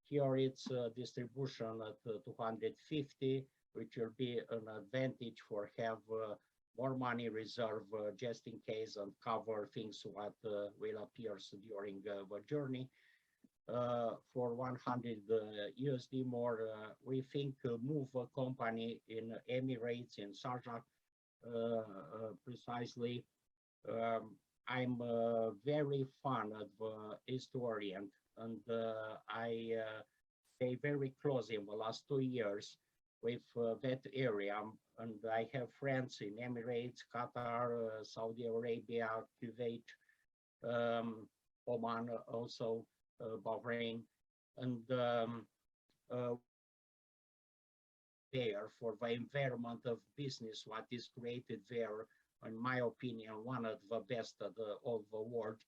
S11: Here it's distribution at 250, which will be an advantage for have more money reserve just in case and cover things what will appear during the journey. For 100 USD more, we think move a company in Emirates, in Sharjah, precisely. I'm very fond of historian, and I stay very close in the last 2 years with that area, and I have friends in Emirates, Qatar, Saudi Arabia, Kuwait, Oman, also Bahrain, and there for the environment of business what is created there, in my opinion, one of the best of all the world.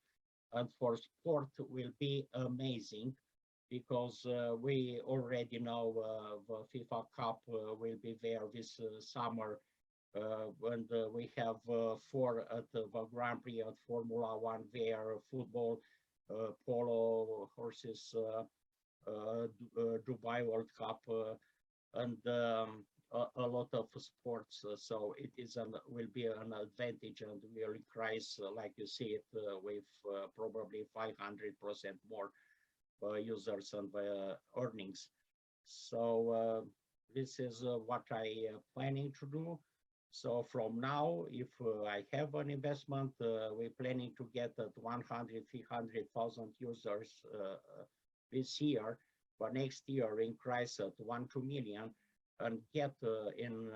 S11: And for sport will be amazing, because we already know the FIFA Cup will be there this summer, and we have 4 at the Grand Prix at Formula 1 there, football, polo, horses, Dubai World Cup, and a lot of sports, so it is will be an advantage and will increase, like you see it, with probably 500% more users and earnings. So this is what I planning to do. So from now, if I have an investment, we're planning to get at 100,000-300,000 users this year, but next year increase at 1-2 million and get in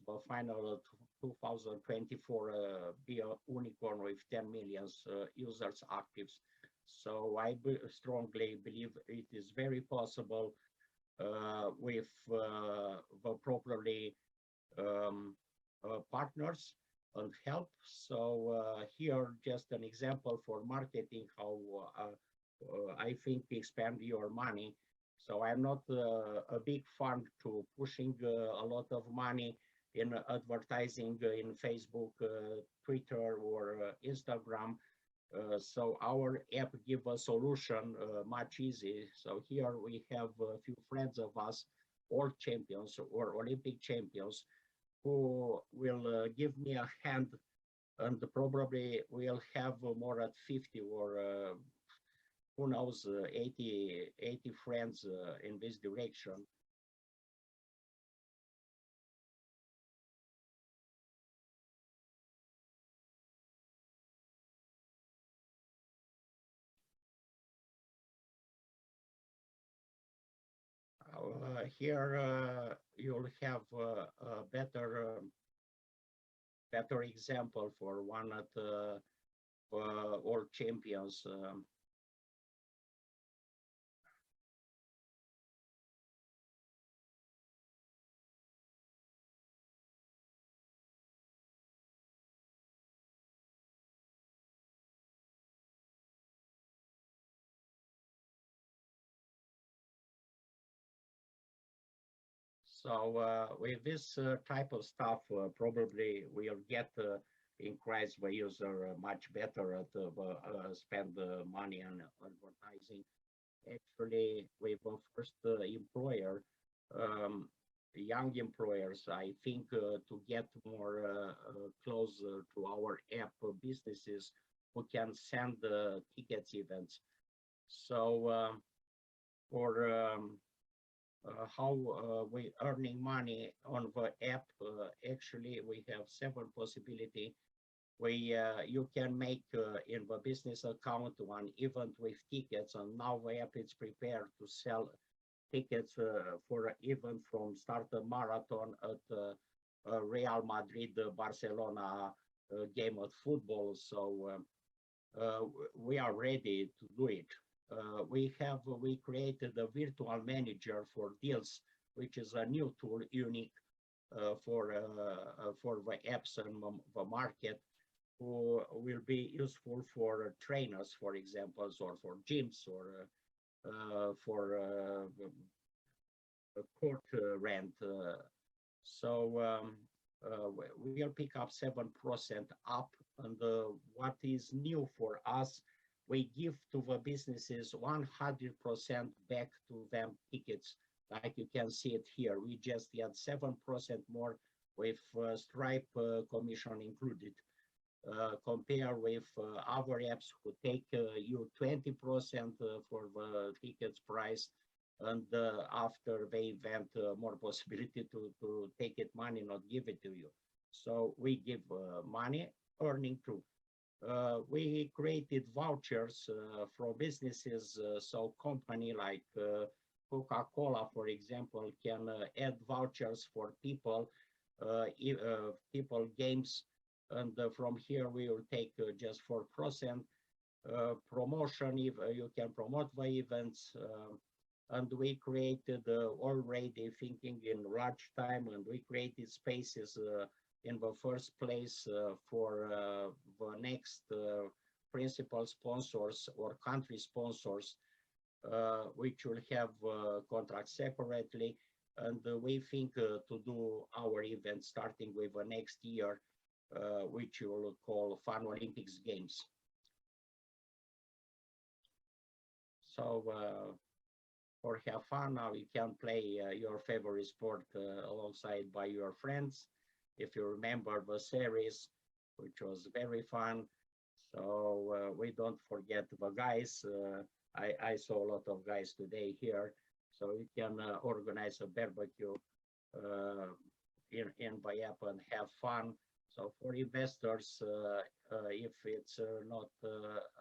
S11: the final 2024 be a unicorn with 10 million users actives. So I strongly believe it is very possible with the properly partners and help. So here just an example for marketing how I think expand your money. So I'm not a big fan to pushing a lot of money in advertising in Facebook, Twitter, or Instagram. So our app give a solution much easy. So here we have a few friends of us, world champions or Olympic champions, who will give me a hand, and probably we'll have more at 50 or who knows, 80 friends in this direction. Here you'll have a better example for one of the world champions. So with this type of stuff, probably we'll get increase the user much better at spend the money on advertising. Actually, with the first employer, young employers, I think to get more close to our app businesses who can send tickets events. So for how we earning money on the app, actually we have several possibility. You can make in the business account one event with tickets, and now the app is prepared to sell tickets for an event from start a marathon at Real Madrid Barcelona game of football. So we are ready to do it. We created a virtual manager for deals, which is a new tool unique for the apps and the market, who will be useful for trainers, for example, or for gyms, or for court rent. So we'll pick up 7% up, and what is new for us, we give to the businesses 100% back to them tickets. Like you can see it here, we just get 7% more with Stripe commission included. Compare with other apps who take you 20% for the tickets price, and after the event, more possibility to take it money, not give it to you. So we give money, earning too. We created vouchers for businesses, so company like Coca-Cola, for example, can add vouchers for people, games, and from here we will take just 4% promotion if you can promote the events. And we created already thinking in large time, and we created spaces in the first place for the next principal sponsors or country sponsors, which will have contracts separately. And we think to do our event starting with the next year, which you will call Fun Olympics Games. So for have fun. Now you can play your favorite sport alongside by your friends. If you remember the series, which was very fun. So we don't forget the guys. I saw a lot of guys today here. So you can organize a barbecue in Bayap and have fun. So for investors, if it's not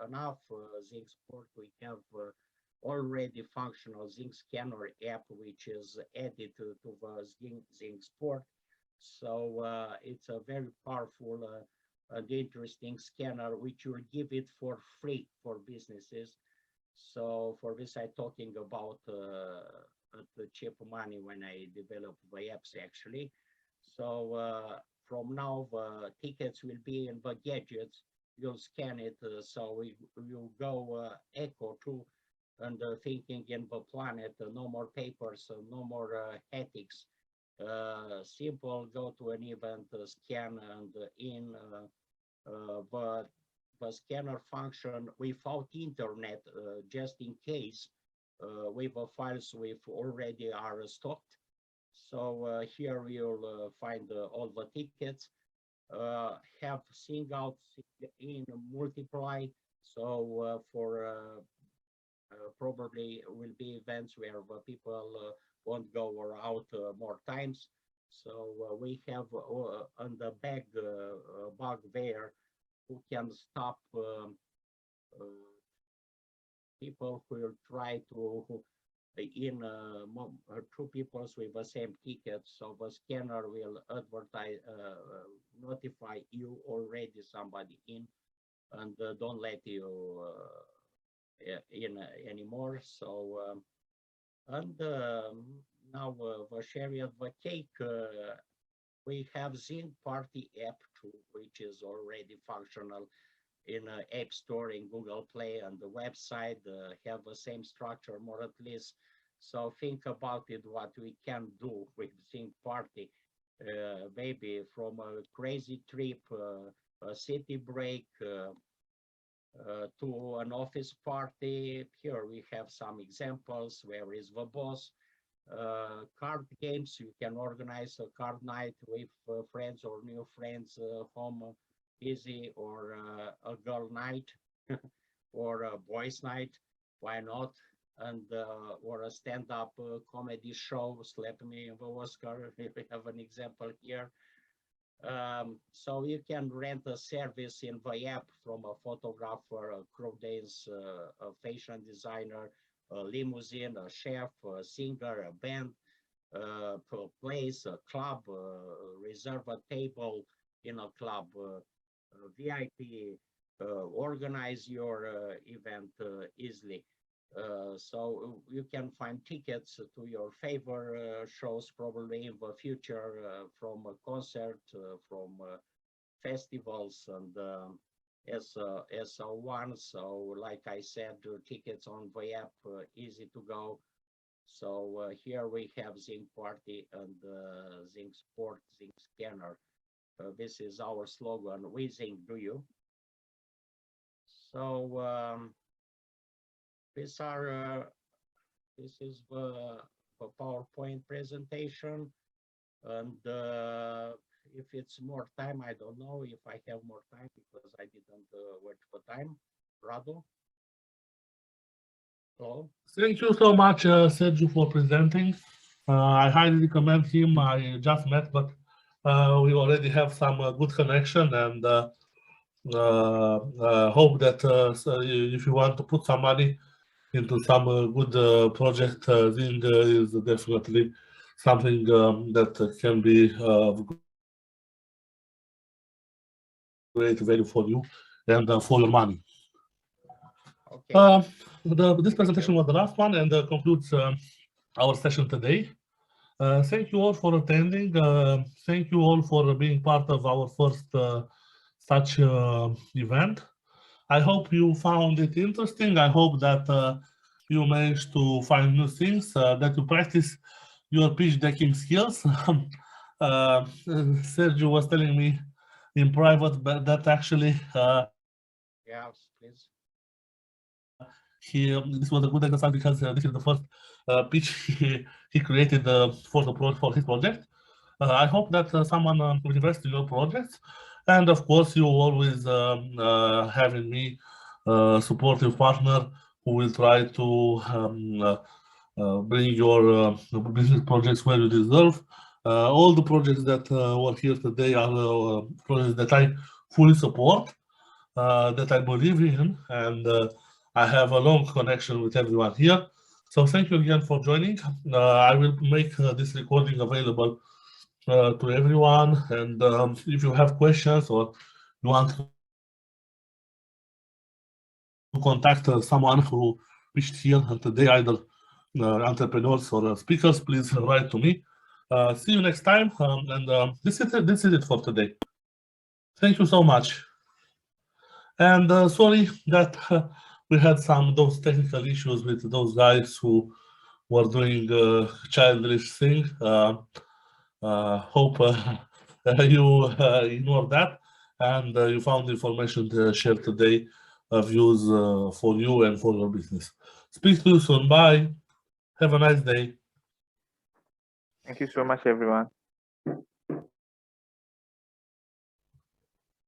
S11: enough, Zing Sport, we have already functional Zing Scanner app, which is added to the Zing Sport. So it's a very powerful and interesting scanner, which will give it for free for businesses. So for this, I'm talking about the cheap money when I develop the apps actually. So from now, the tickets will be in the gadgets. You'll scan it, so you go echo to and thinking in the planet. No more papers, no more ethics. Simple, go to an event, scan and in. But the scanner function without internet, just in case with the files we've already are stocked. So here you'll find all the tickets, have sing out in multiply. So for probably will be events where the people won't go out more times. So we have on the back bug there who can stop people who will try to in two people with the same ticket. So the scanner will advertise, notify you already somebody in, and don't let you in anymore. So and now the sharing of the cake, we have Zing Party app too, which is already functional in App Store, in Google Play, and the website have the same structure more or less. So think about it, what we can do with Zing Party, maybe from a crazy trip, a city break, to an office party. Here we have some examples. Where is the boss? Card games, you can organize a card night with friends or new friends, home busy, or a girl night or a boys night, why not? And or a stand-up comedy show, slap me in the Oscar, we have an example here. So you can rent a service in the app from a photographer, a crew dance, a fashion designer, a limousine, a chef, a singer, a band, a place, a club, reserve a table in a club, VIP, organize your event easily. So you can find tickets to your favorite shows probably in the future, from a concert, from festivals, and SO1. So like I said, tickets on the app, easy to go. So here we have Zing Party and Zing Sport, Zing Scanner. This is our slogan, we Zing, do you? So this is the PowerPoint presentation, and if it's more time, I don't know if I have more time because I didn't watch the time. Radu? Hello?
S2: Thank you so much, Sergiu, for presenting. I highly recommend him. I just met, but we already have some good connection, and hope that if you want to put some money into some good project, Zing is definitely something that can be of great value for you and for your money.
S11: Okay.
S2: This presentation was the last one, and concludes our session today. Thank you all for attending. Thank you all for being part of our first such event. I hope you found it interesting. I hope that you managed to find new things, that you practice your pitch decking skills. Sergiu was telling me in private, but that actually
S11: Yes, please.
S2: this was a good exercise because this is the first pitch he created for his project. I hope that someone will invest in your projects, and of course you always having me supportive partner who will try to bring your business projects where you deserve. All the projects that were here today are projects that I fully support, that I believe in, and I have a long connection with everyone here. So thank you again for joining. I will make this recording available to everyone, and if you have questions or you want to contact someone who wished here today, either entrepreneurs or speakers, please write to me. See you next time, and this is it for today. Thank you so much. And sorry that we had some of those technical issues with those guys who were doing childish thing. Hope you ignore that, and you found the information shared today of use for you and for your business. Speak to you soon. Bye. Have a nice day.
S12: Thank you so much, everyone.